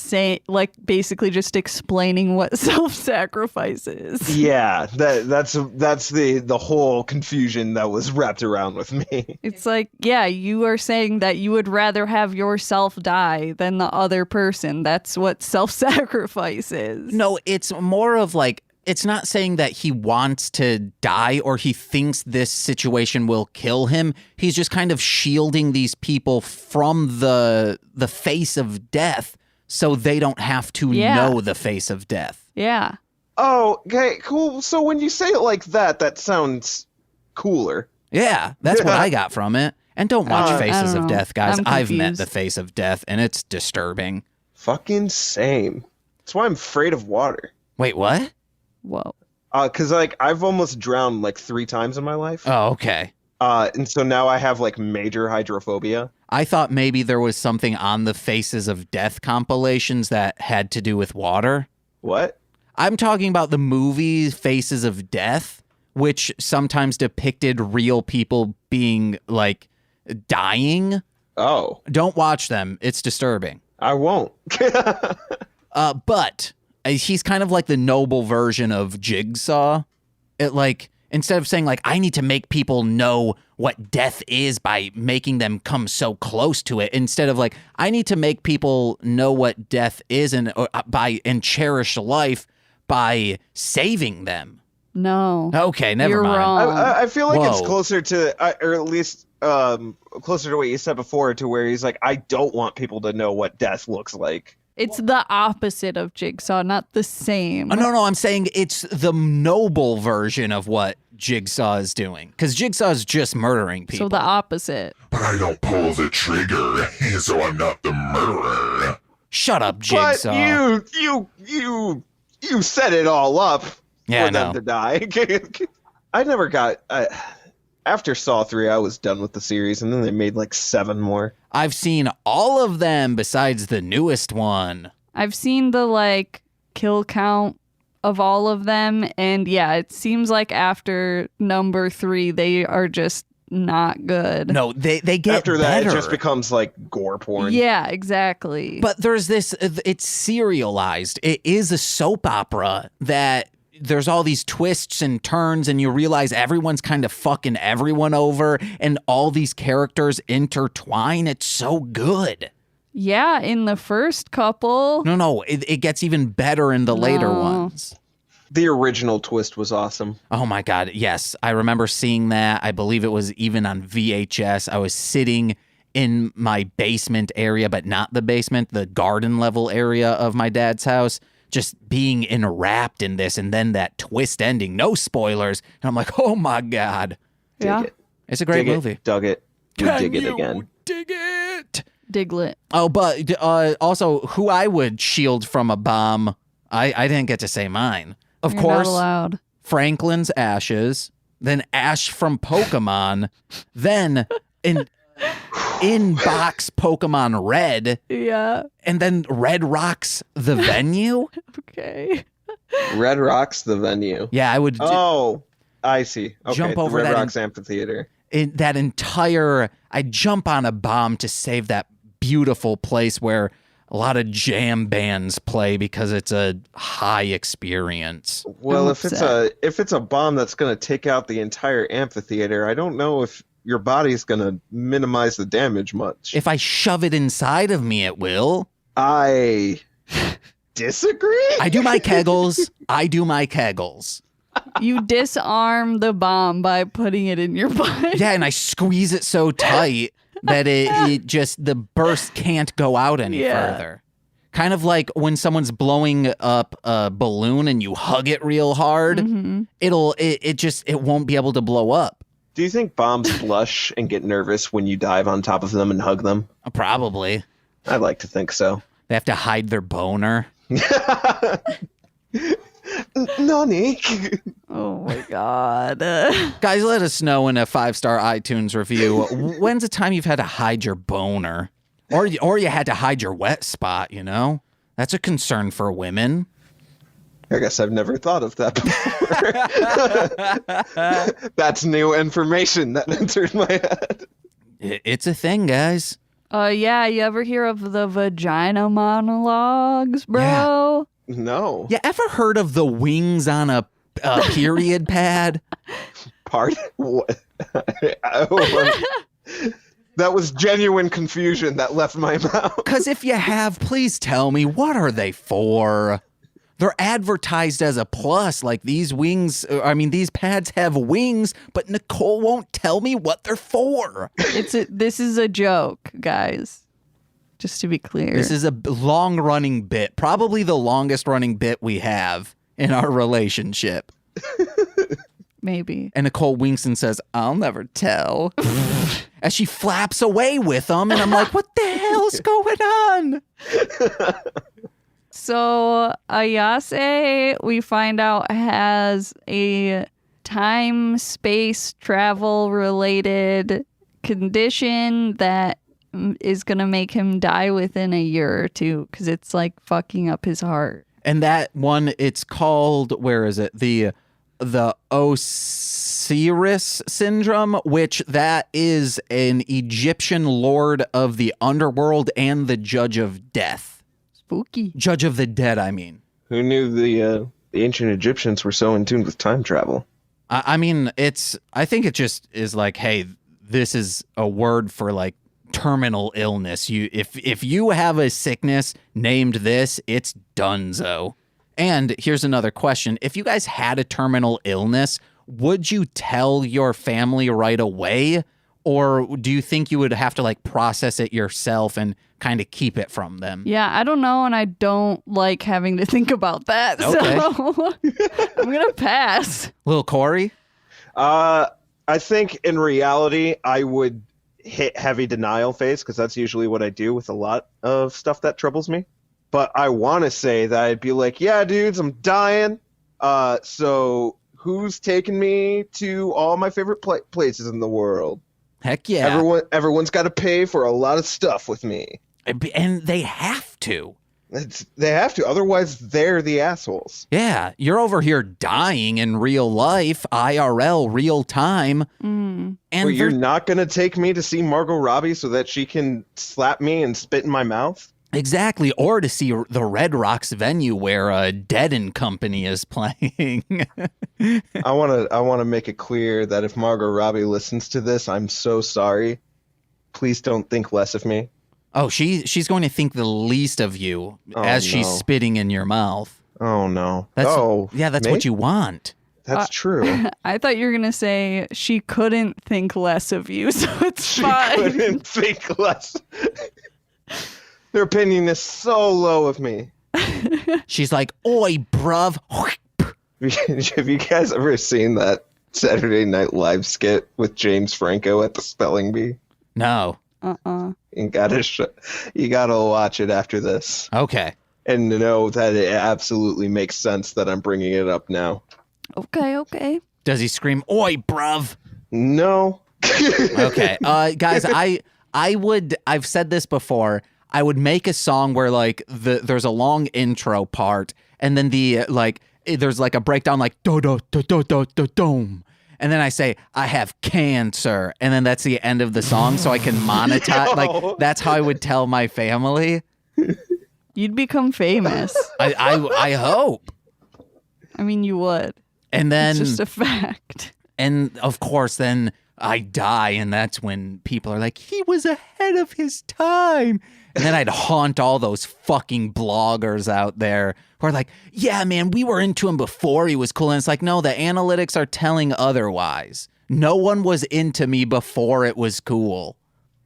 basically just explaining what self-sacrifice is. Yeah, that's the whole confusion that was wrapped around with me. It's like, yeah, you are saying that you would rather have yourself die than the other person. That's what self-sacrifice is. No, it's more of it's not saying that he wants to die or he thinks this situation will kill him. He's just kind of shielding these people from the face of death so they don't have to know the face of death. Yeah. Oh, okay, cool. So when you say it like that, that sounds cooler. Yeah, that's what I got from it. And don't watch Faces of Death, guys. I've met the face of death, and it's disturbing. Fucking same. That's why I'm afraid of water. Wait, what? Whoa. Because I've almost drowned 3 times in my life. Oh, okay. And so now I have major hydrophobia. I thought maybe there was something on the Faces of Death compilations that had to do with water. What? I'm talking about the movie Faces of Death, which sometimes depicted real people being dying. Oh. Don't watch them. It's disturbing. I won't. But he's kind of like the noble version of Jigsaw. Instead of saying I need to make people know what death is by making them come so close to it, instead of I need to make people know what death is and cherish life by saving them. No. Okay, never You're mind. wrong. I feel like it's Whoa. closer to, or at least closer to what you said before, to where he's like, I don't want people to know what death looks like. It's the opposite of Jigsaw, not the same. Oh, no, I'm saying it's the noble version of what Jigsaw is doing. Because Jigsaw is just murdering people. So the opposite. But I don't pull the trigger, so I'm not the murderer. Shut up, Jigsaw. But you set it all up Yeah, for them to die. I never got... after Saw 3, I was done with the series, and then they made like 7 more. I've seen all of them besides the newest one. I've seen the kill count of all of them, and yeah, it seems like after number 3 they are just not good. No, they get After that, better. it just becomes like gore porn. Yeah, exactly. But there's this, it's serialized. It is a soap opera that there's all these twists and turns, and you realize everyone's kind of fucking everyone over, and all these characters intertwine. It's so good. Yeah, in the first couple. No, it gets even better in the later No. ones. The original twist was awesome. Oh my God, yes. I remember seeing that. I believe it was even on VHS. I was sitting in my basement area, but not the basement, the garden level area of my dad's house, just being enwrapped in this, and then that twist ending. No spoilers. And I'm like, oh my God. Yeah. Dig it. It's a great Dig movie. it. Dug it. We dig it again. Dig it. Diglet. Oh, but also, who I would shield from a bomb, I didn't get to say mine. Of You're course, not allowed. Franklin's ashes, then Ash from Pokemon, then in box Pokemon Red, Yeah. and then Red Rocks the venue. Okay. Red Rocks the venue. Yeah, I would Oh, I see. Okay, Jump the over Red that Rocks Amphitheater. that entire. I'd jump on a bomb to save that beautiful place where a lot of jam bands play because it's a high experience. Well, I'm if it's a bomb that's going to take out the entire amphitheater, I don't know if your body's going to minimize the damage much. If I shove it inside of me, it will. I disagree. I do my kegels. You disarm the bomb by putting it in your butt. Yeah, and I squeeze it so tight that it just, the burst can't go out any Yeah. further. Kind of like when someone's blowing up a balloon and you hug it real hard, Mhm. it won't be able to blow up. Do you think bombs blush and get nervous when you dive on top of them and hug them? Probably. I like to think so. They have to hide their boner. Nani? Oh my God. Guys, let us know in a 5-star iTunes review. When's the time you've had to hide your boner? Or you had to hide your wet spot, you know? That's a concern for women. I guess I've never thought of that before. That's new information that entered my head. It's a thing, guys. Yeah, you ever hear of the vagina monologues, bro? No. You ever heard of the wings on a period pad? Pardon? What? That was genuine confusion that left my mouth. Because if you have, please tell me, what are they for? They're advertised as a plus, like these wings, these pads have wings, but Nicole won't tell me what they're for. This is a joke, guys. Just to be clear. This is a long-running bit, probably the longest-running bit we have in our relationship. Maybe. And Nicole winks and says, I'll never tell. As she flaps away with them, and I'm like, what the hell's going on? So Ayase, we find out, has a time-space travel-related condition that is going to make him die within a year or two because it's like fucking up his heart. And that one, it's called, where is it? The Osiris syndrome, which that is an Egyptian lord of the underworld and the judge of death. Spooky. Judge of the dead, I mean. Who knew the ancient Egyptians were so in tune with time travel? I think it just is like, hey, this is a word for like terminal illness. If you have a sickness named this, it's donezo. And here's another question. If you guys had a terminal illness, would you tell your family right away? Or do you think you would have to like process it yourself and kind of keep it from them? Yeah, I don't know, and I don't like having to think about that. Okay. So I'm going to pass. Little Corey? I think in reality, I would hit heavy denial phase because that's usually what I do with a lot of stuff that troubles me. But I want to say that I'd be like, yeah, dudes, I'm dying. So who's taking me to all my favorite places in the world? Heck yeah. Everyone's got to pay for a lot of stuff with me. And they have to. They have to. Otherwise, they're the assholes. Yeah. You're over here dying in real life, IRL, real time. Mm. And You're not going to take me to see Margot Robbie so that she can slap me and spit in my mouth? Exactly. Or to see the Red Rocks venue where Dead and Company is playing. I want to make it clear that if Margot Robbie listens to this, I'm so sorry. Please don't think less of me. Oh, she's going to think the least of you as she's spitting in your mouth. Oh, no. That's me? what you want. That's true. I thought you were going to say she couldn't think less of you, so it's She fine. couldn't think less. Their opinion is so low of me. She's like, oi, bruv. Have you guys ever seen that Saturday Night Live skit with James Franco at the spelling bee? No. You gotta watch it after this. Okay. And know that it absolutely makes sense that I'm bringing it up now. Okay. Does he scream, oi, bruv? No. Okay. Guys, I've said this before. I would make a song where like there's a long intro part and then there's like a breakdown like do do do do do do dome. And then I say, I have cancer. And then that's the end of the song so I can monetize. Like, that's how I would tell my family. You'd become famous. I hope. I mean, you would. And then, it's just a fact. And of course, then I die. And that's when people are like, he was ahead of his time. And then I'd haunt all those fucking bloggers out there who are like, yeah, man, we were into him before he was cool. And it's like, no, the analytics are telling otherwise. No one was into me before it was cool.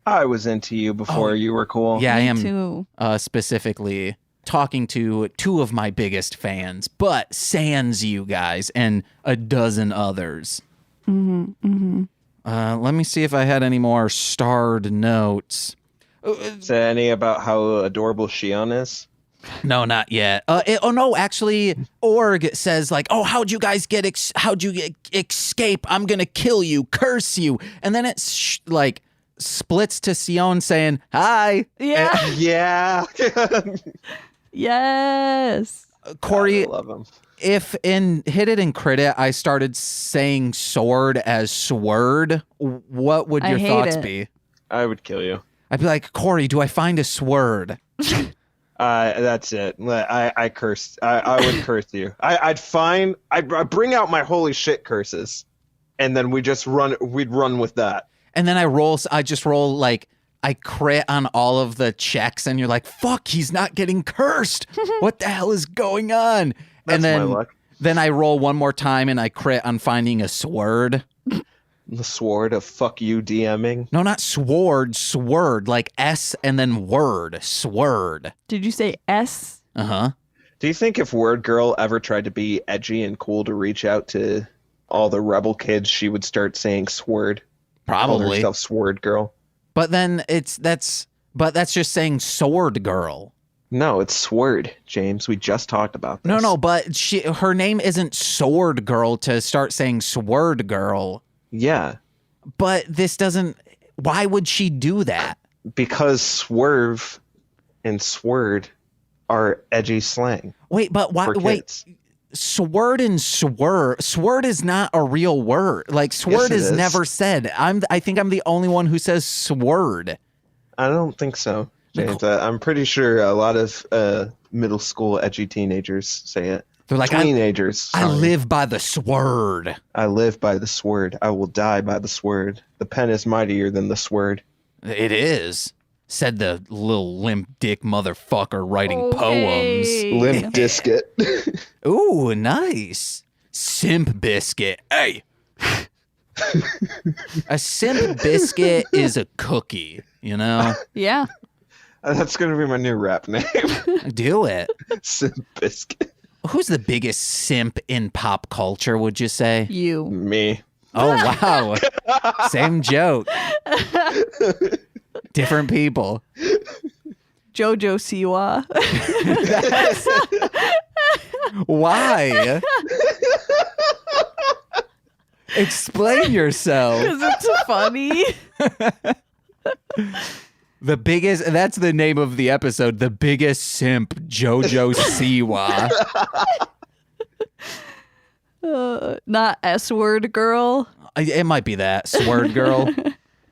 I was into you before you were cool. Yeah, I Me am too. Specifically talking to two of my biggest fans, but sans you guys and a dozen others. Let me see if I had any more starred notes. Say any about how adorable Shion is? No, not yet. No, actually, Org says like, "Oh, how'd you guys how'd you escape? I'm gonna kill you, curse you." And then it's like splits to Sion saying, "Hi." Yeah. Yeah. Yes. Corey, I love him. if in Hit It and Crit It, I started saying sword as sword, what would your I hate thoughts it. be? I would kill you. I'd be like, Corey, do I find a sword? That's it. I cursed. I would curse you. I'd bring out my holy shit curses, and then we'd run with that. And then I just roll like, I crit on all of the checks, and you're like, fuck, he's not getting cursed. What the hell is going on? That's and then, my luck. Then I roll one more time, and I crit on finding a sword. The sword of fuck you DMing. No, not sword, sword, like S and then word, sword. Did you say S? Uh-huh. Do you think if Word Girl ever tried to be edgy and cool to reach out to all the rebel kids, she would start saying sword? Call Probably. herself Sword Girl. But then that's just saying sword girl. No, it's Sword, James. We just talked about this. No, but her name isn't sword girl to start saying sword girl. Yeah. But this doesn't, why would she do that? Because swerve and sword are edgy slang. Wait, but why? for Wait, kids. sword and sword is not a real word. Like sword Yes, it is is. never said. I think I'm the only one who says sword. I don't think so, James. I'm pretty sure a lot of middle school edgy teenagers say it. They're like, Teenagers. I sorry. live by the sword. I live by the sword. I will die by the sword. The pen is mightier than the sword. It is. said the little limp dick motherfucker writing Okay. poems. Limp Biscuit. Ooh, nice. Simp biscuit. Hey. A simp biscuit is a cookie, you know? Yeah. That's going to be my new rap name. Do it. Simp Biscuit. Who's the biggest simp in pop culture, would you say? You. Me. Oh, wow. Same joke. Different people. JoJo Siwa. Why? Explain yourself. Because it's funny. The biggest, that's the name of the episode, the biggest simp, JoJo Siwa. Not S-word girl. It might be that, sword girl.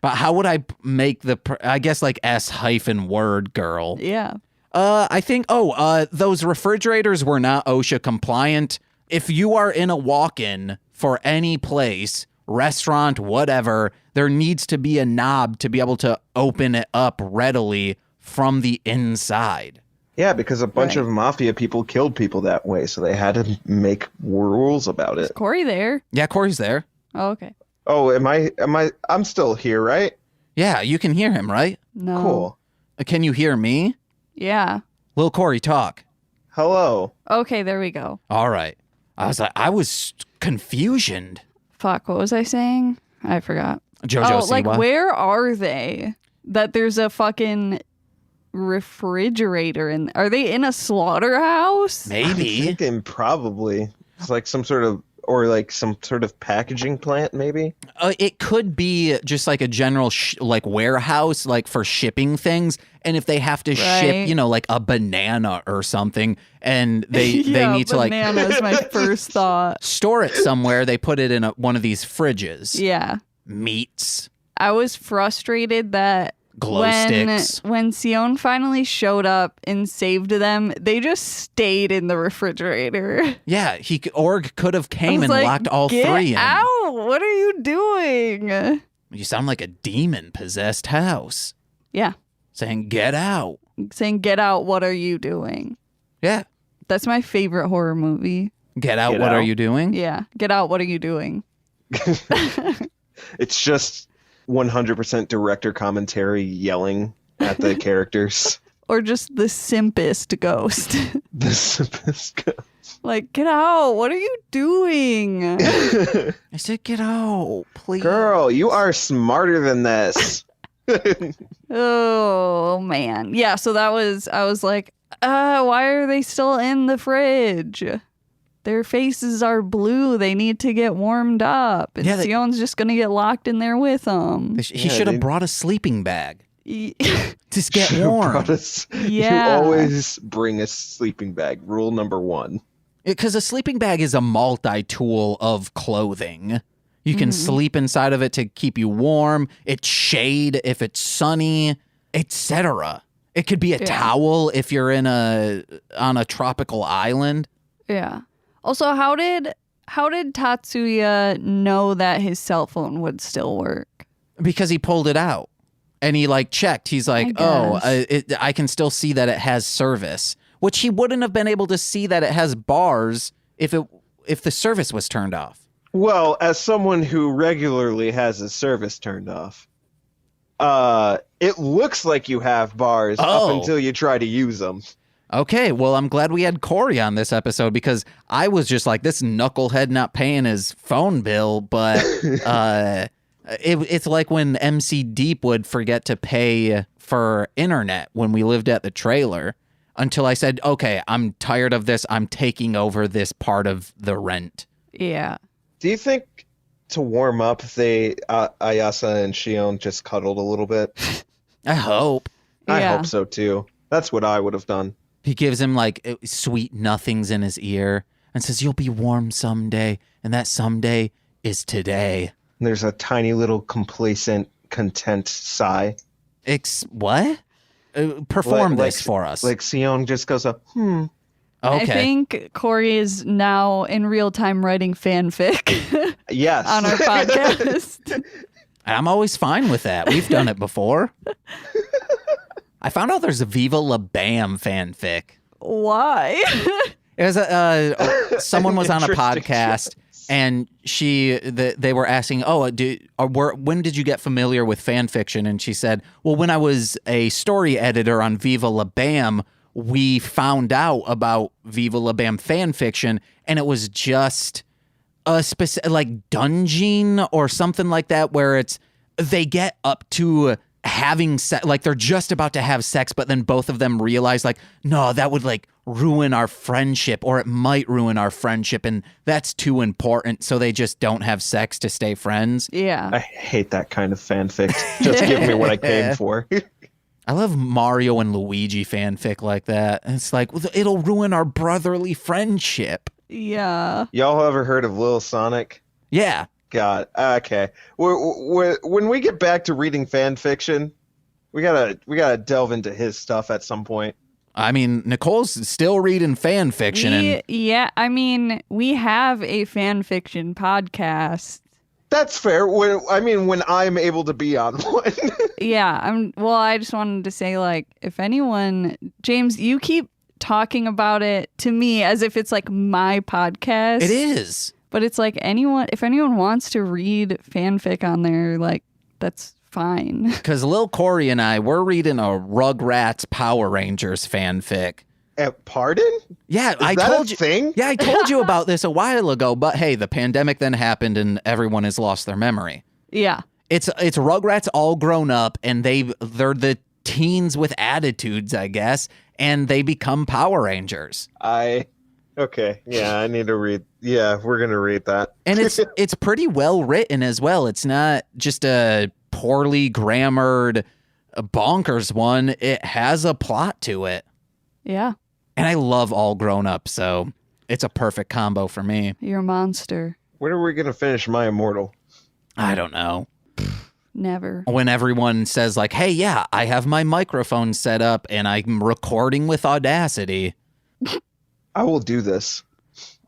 But how would I make I guess like S-word girl. Yeah. I think, those refrigerators were not OSHA compliant. If you are in a walk-in for any place, restaurant, whatever, there needs to be a knob to be able to open it up readily from the inside. Yeah, because a bunch Right. of mafia people killed people that way, so they had to make rules about it. Is Corey there? Yeah, Corey's there. Oh, okay. Oh, I'm still here, right? Yeah, you can hear him, right? No. Cool. Can you hear me? Yeah. Lil Corey, talk. Hello. Okay, there we go. All right. I was confusioned. Fuck, what was I saying? I forgot. JoJo Oh, like, Siwa. where are they? That there's a fucking refrigerator in. Are they in a slaughterhouse? I'm Maybe. thinking probably it's like some sort of packaging plant, maybe. It could be just like a general like warehouse, like for shipping things. And if they have to ship, Right. like a banana or something, and they Yeah, need to like banana is my first thought. store it somewhere, they put it in one of these fridges. Yeah. Meats, I was frustrated that glow when sticks. Sion finally showed up and saved them, they just stayed in the refrigerator. Yeah, Org could have I came was and like, locked all "Get three in. out! What are you doing?" You sound like a demon possessed house Yeah, saying, "Get out." saying, "Get out! What are you doing?" Yeah. That's my favorite horror movie. Get out. Get What are out. you doing? Yeah, get out! What are you doing? It's just 100% director commentary yelling at the characters. Or just the simpest ghost. This is good. Like, get out! What are you doing? I said, "Get out, please." Girl, you are smarter than this. Oh man. Yeah, so I was like, why are they still in the fridge? Their faces are blue. They need to get warmed up. And Yeah, Sion's just gonna get locked in there with them. He Yeah, should have dude. brought a sleeping bag. Yeah. Just get Should've warm. brought us- Yeah. You always bring a sleeping bag. Rule number 1. Because a sleeping bag is a multi-tool of clothing. You can sleep inside of it to keep you warm. It's shade if it's sunny, etc. It could be a towel if you're on a tropical island. Yeah. Also, how did Tatsuya know that his cell phone would still work? Because he pulled it out and he like checked. He's like, I can still see that it has service, which he wouldn't have been able to see that it has bars if the service was turned off. Well, as someone who regularly has his service turned off, it looks like you have bars Oh. up until you try to use them. Okay, well, I'm glad we had Corey on this episode because I was just like, this knucklehead not paying his phone bill, but it's like when MC Deep would forget to pay for internet when we lived at the trailer until I said, okay, I'm tired of this. I'm taking over this part of the rent. Yeah. Do you think to warm up, Ayase and Shion just cuddled a little bit? I hope. I Yeah. hope so too. That's what I would have done. He gives him like sweet nothings in his ear and says, you'll be warm someday. And that someday is today. There's a tiny little complacent, content sigh. What? Perform Like- this for us. Like Shion just goes up, Okay. I think Corey is now in real time writing fanfic yes. on our podcast. I'm always fine with that. We've done it before. I found out there's a Viva La Bam fanfic. Why? It was someone was on a Interesting podcast choice. and they were asking, when did you get familiar with fan fiction? And she said, well, when I was a story editor on Viva La Bam, we found out about Viva La Bam fan fiction, and it was just a specific like dungeon or something like that, where they get up to having sex, like they're just about to have sex, but then both of them realize like, no, that would like ruin our friendship, or it might ruin our friendship, and that's too important, so they just don't have sex to stay friends. Yeah. I hate that kind of fanfic. Just give me what I came for. I love Mario and Luigi fanfic like that. It's like, well, it'll ruin our brotherly friendship. Yeah. Y'all ever heard of Lil Sonic? Yeah. God, okay. When we get back to reading fan fiction, we gotta delve into his stuff at some point. I mean, Nicole's still reading fan fiction. I mean, we have a fan fiction podcast. That's fair. When I'm able to be on one. Yeah, I just wanted to say, like, if anyone, James, you keep talking about it to me as if it's like my podcast. It is. But it's like if anyone wants to read fanfic on there, like, that's fine. Because Lil Corey and we're reading a Rugrats Power Rangers fanfic. Pardon? Yeah, I told you. Thing? Yeah, I told you about this a while ago, but hey, the pandemic then happened and everyone has lost their memory. Yeah. It's Rugrats all grown up, and they're the teens with attitudes, I guess, and they become Power Rangers. Okay, yeah, I need to read. Yeah, we're gonna read that. And it's pretty well written as well. It's not just a poorly grammared bonkers one. It has a plot to it. Yeah. And I love all grown up, so it's a perfect combo for me. You're a monster. When are we gonna finish My Immortal? I don't know. Never. When everyone says like, hey, yeah, I have my microphone set up and I'm recording with Audacity. I will do this.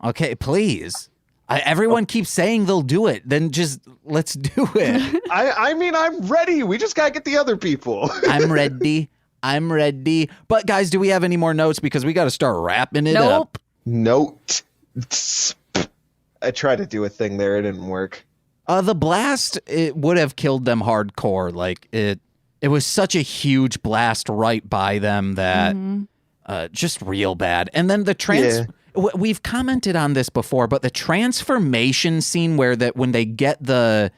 Okay, please. Everyone keeps saying they'll do it. Then just let's do it. I mean, I'm ready. We just gotta get the other people. I'm ready. But guys, do we have any more notes? Because we got to start wrapping it up. Note. I tried to do a thing there. It didn't work. The blast, it would have killed them hardcore. Like it was such a huge blast right by them that just real bad. And then the we've commented on this before, but the transformation scene where when they get the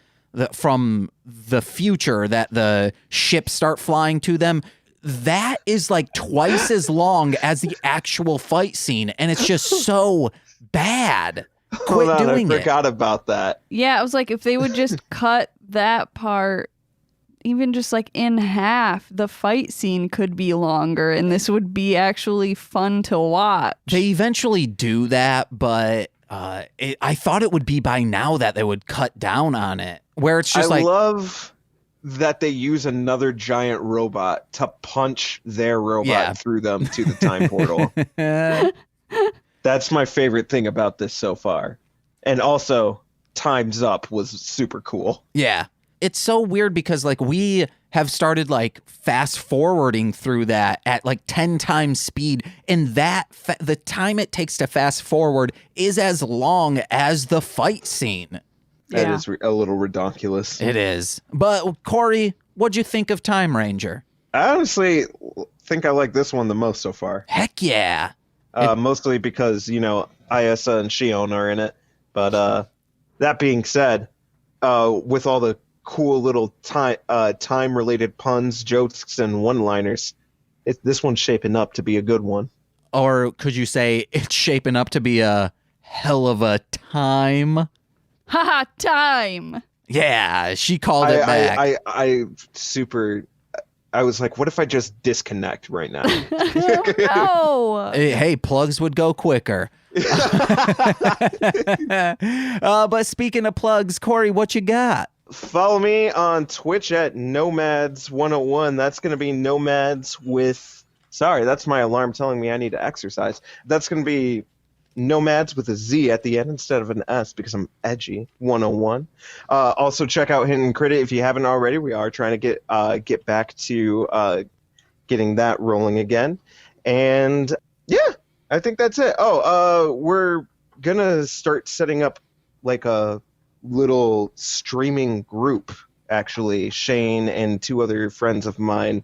from the future that the ships start flying to them, that is like twice as long as the actual fight scene, and it's just so bad. Quit doing it. I forgot about that. Yeah, I was like, if they would just cut that part, even just like in half, the fight scene could be longer, and this would be actually fun to watch. They eventually do that, but I thought it would be by now that they would cut down on it, where it's just I love that they use another giant robot to punch their robot through them to the time portal. That's my favorite thing about this so far. And also, Time's Up was super cool. Yeah. It's so weird because like we have started like fast forwarding through that at like 10 times speed, and that the time it takes to fast forward is as long as the fight scene. That is a little redonkulous. It is. But Corey, what'd you think of Timeranger? I honestly think I like this one the most so far. Heck yeah. Mostly because, Ayase and Shion are in it. But that being said, with all the cool little time-related puns, jokes, and one-liners, this one's shaping up to be a good one. Or could you say it's shaping up to be a hell of a time? Haha, time. Yeah, she called it back. I was like, what if I just disconnect right now? No. Hey, plugs would go quicker. But speaking of plugs, Corey, what you got? Follow me on Twitch at Nomads101. That's going to be Nomads with... Sorry, that's my alarm telling me I need to exercise. That's going to be Nomads with a Z at the end instead of an S because I'm edgy. 101. Also check out Hidden Credit if you haven't already. We are trying to get back to getting that rolling again. And yeah, I think that's it. We're gonna start setting up like a little streaming group, actually. Shane and 2 other friends of mine.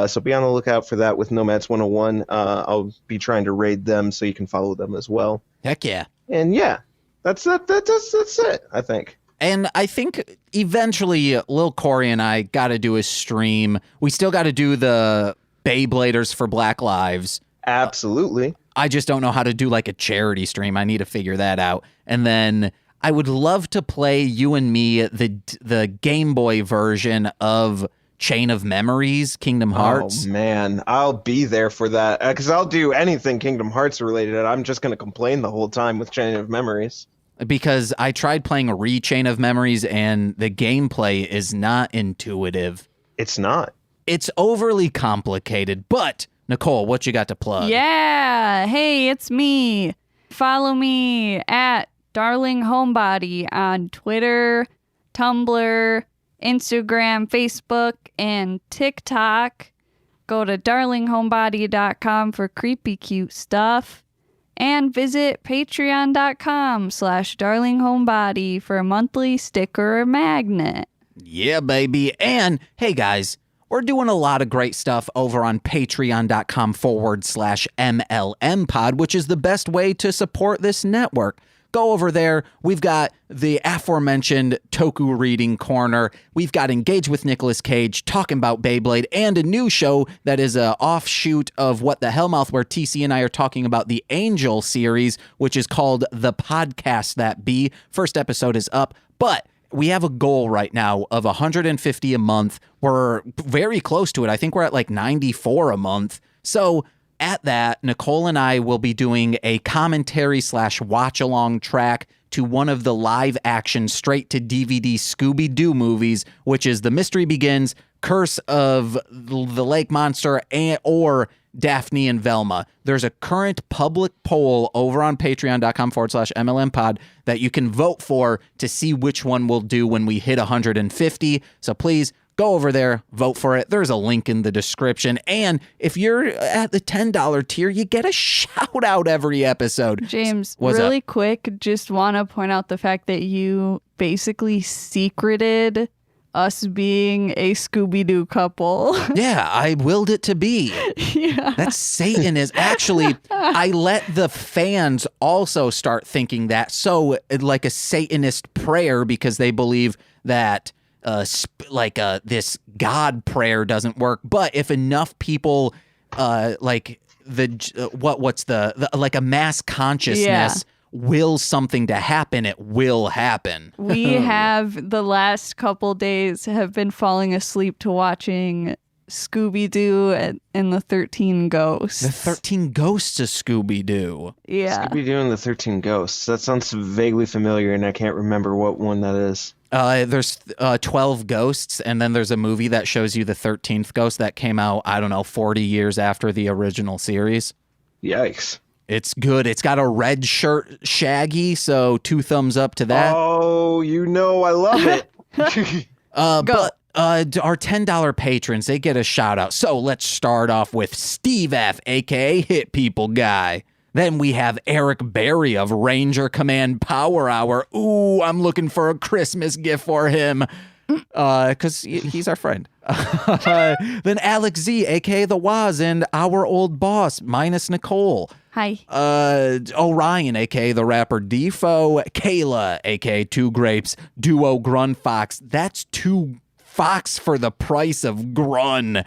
So be on the lookout for that with Nomads 101. I'll be trying to raid them so you can follow them as well. Heck yeah. And yeah, that's it. That's it, I think. And I think eventually Lil Corey and I got to do a stream. We still got to do the Beybladers for Black Lives. Absolutely. I just don't know how to do like a charity stream. I need to figure that out. And then I would love to play you and me the Game Boy version of Chain of Memories, Kingdom Hearts. Oh, man. I'll be there for that. Because I'll do anything Kingdom Hearts related. I'm just going to complain the whole time with Chain of Memories. Because I tried playing a Chain of Memories and the gameplay is not intuitive. It's not. It's overly complicated. But, Nicole, what you got to plug? Yeah. Hey, it's me. Follow me at Darling Homebody on Twitter, Tumblr, Instagram, Facebook, and TikTok. Go to darlinghomebody.com for creepy cute stuff. And visit patreon.com/darlinghomebody for a monthly sticker or magnet. Yeah, baby. And hey, guys, we're doing a lot of great stuff over on patreon.com/MLMpod, which is the best way to support this network. Go over there. We've got the aforementioned Toku Reading Corner. We've got Engage with Nicolas Cage, talking about Beyblade, and a new show that is an offshoot of What the Hellmouth, where TC and I are talking about the Angel series, which is called The Podcast That Be. First episode is up, but we have a goal right now of 150 a month. We're very close to it. I think we're at like 94 a month. So at that, Nicole and I will be doing a commentary/watch-along track to one of the live-action straight-to-DVD Scooby-Doo movies, which is The Mystery Begins, Curse of the Lake Monster, or Daphne and Velma. There's a current public poll over on patreon.com/MLMpod that you can vote for to see which one we'll do when we hit 150. So please go over there, vote for it. There's a link in the description. And if you're at the $10 tier, you get a shout out every episode. James, What's really up? quick, just want to point out the fact that you basically secreted us being a Scooby-Doo couple. Yeah, I willed it to be. Yeah. That's Satan is actually, I let the fans also start thinking that. So like a Satanist prayer, because they believe that this God prayer doesn't work. But if enough people like a mass consciousness wills something to happen, it will happen. We have the last couple days have been falling asleep to watching Scooby-Doo and the 13 Ghosts. The 13 Ghosts of Scooby-Doo. Yeah. Scooby-Doo and the 13 Ghosts. That sounds vaguely familiar, and I can't remember what one that is. There's 12 ghosts, and then there's a movie that shows you the 13th ghost that came out, 40 years after the original series. Yikes. It's good. It's got a red shirt Shaggy, so 2 thumbs up to that. Oh, I love it. But our $10 patrons, they get a shout out. So let's start off with Steve F, aka Hit People Guy. Then we have Eric Berry of Ranger Command Power Hour. Ooh, I'm looking for a Christmas gift for him. Because he's our friend. Then Alex Z, aka The Waz, and our old boss, minus Nicole. Hi. Orion, aka the rapper Defo. Kayla, aka Two Grapes. Duo Grun Fox. That's 2 Fox for the price of Grun.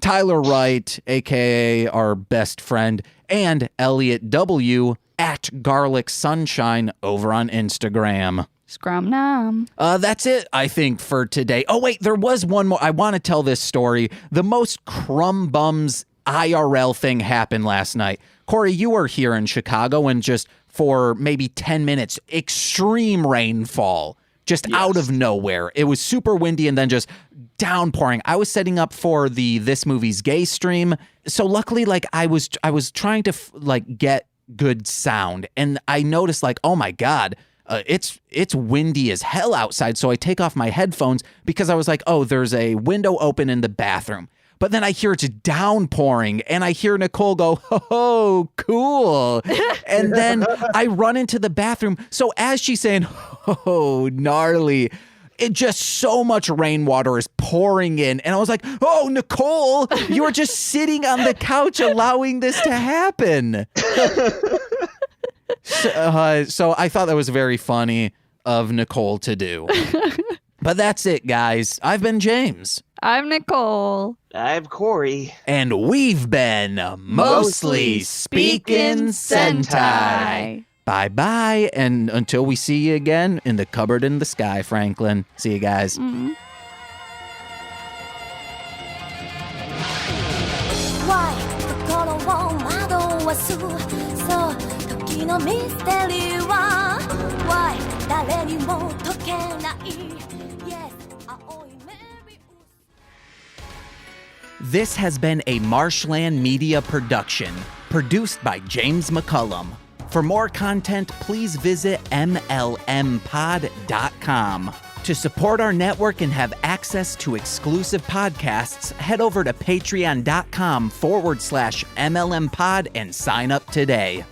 Tyler Wright, aka our best friend. And Elliot W at Garlic Sunshine over on Instagram. Scrum nom. That's it, I think, for today. Oh, wait, there was one more. I want to tell this story. The most crumb bums IRL thing happened last night. Corey, you were here in Chicago, and just for maybe 10 minutes, extreme rainfall. Just out of nowhere. It was super windy and then just downpouring. I was setting up for the This Movie's Gay stream. So luckily, I was trying to get good sound, and I noticed oh my God, it's windy as hell outside. So I take off my headphones because I was like, oh, there's a window open in the bathroom. But then I hear it's downpouring, and I hear Nicole go, "Oh, cool." And then I run into the bathroom. So as she's saying, "Oh, gnarly," it just so much rainwater is pouring in. And I was like, "Oh, Nicole, you were just sitting on the couch allowing this to happen." So I thought that was very funny of Nicole to do. But that's it, guys. I've been James. I'm Nicole. I'm Corey. And we've been Mostly Speaking Sentai. Bye-bye, and until we see you again in the cupboard in the sky, Franklin. See you guys. Mm-hmm. Why 心を惑わすそう時のミステリーは Why 誰にも解けない Yes 青いメビウス This has been a Marshland Media production, produced by James McCollum. For more content, please visit mlmpod.com. To support our network and have access to exclusive podcasts, head over to patreon.com/MLMpod and sign up today.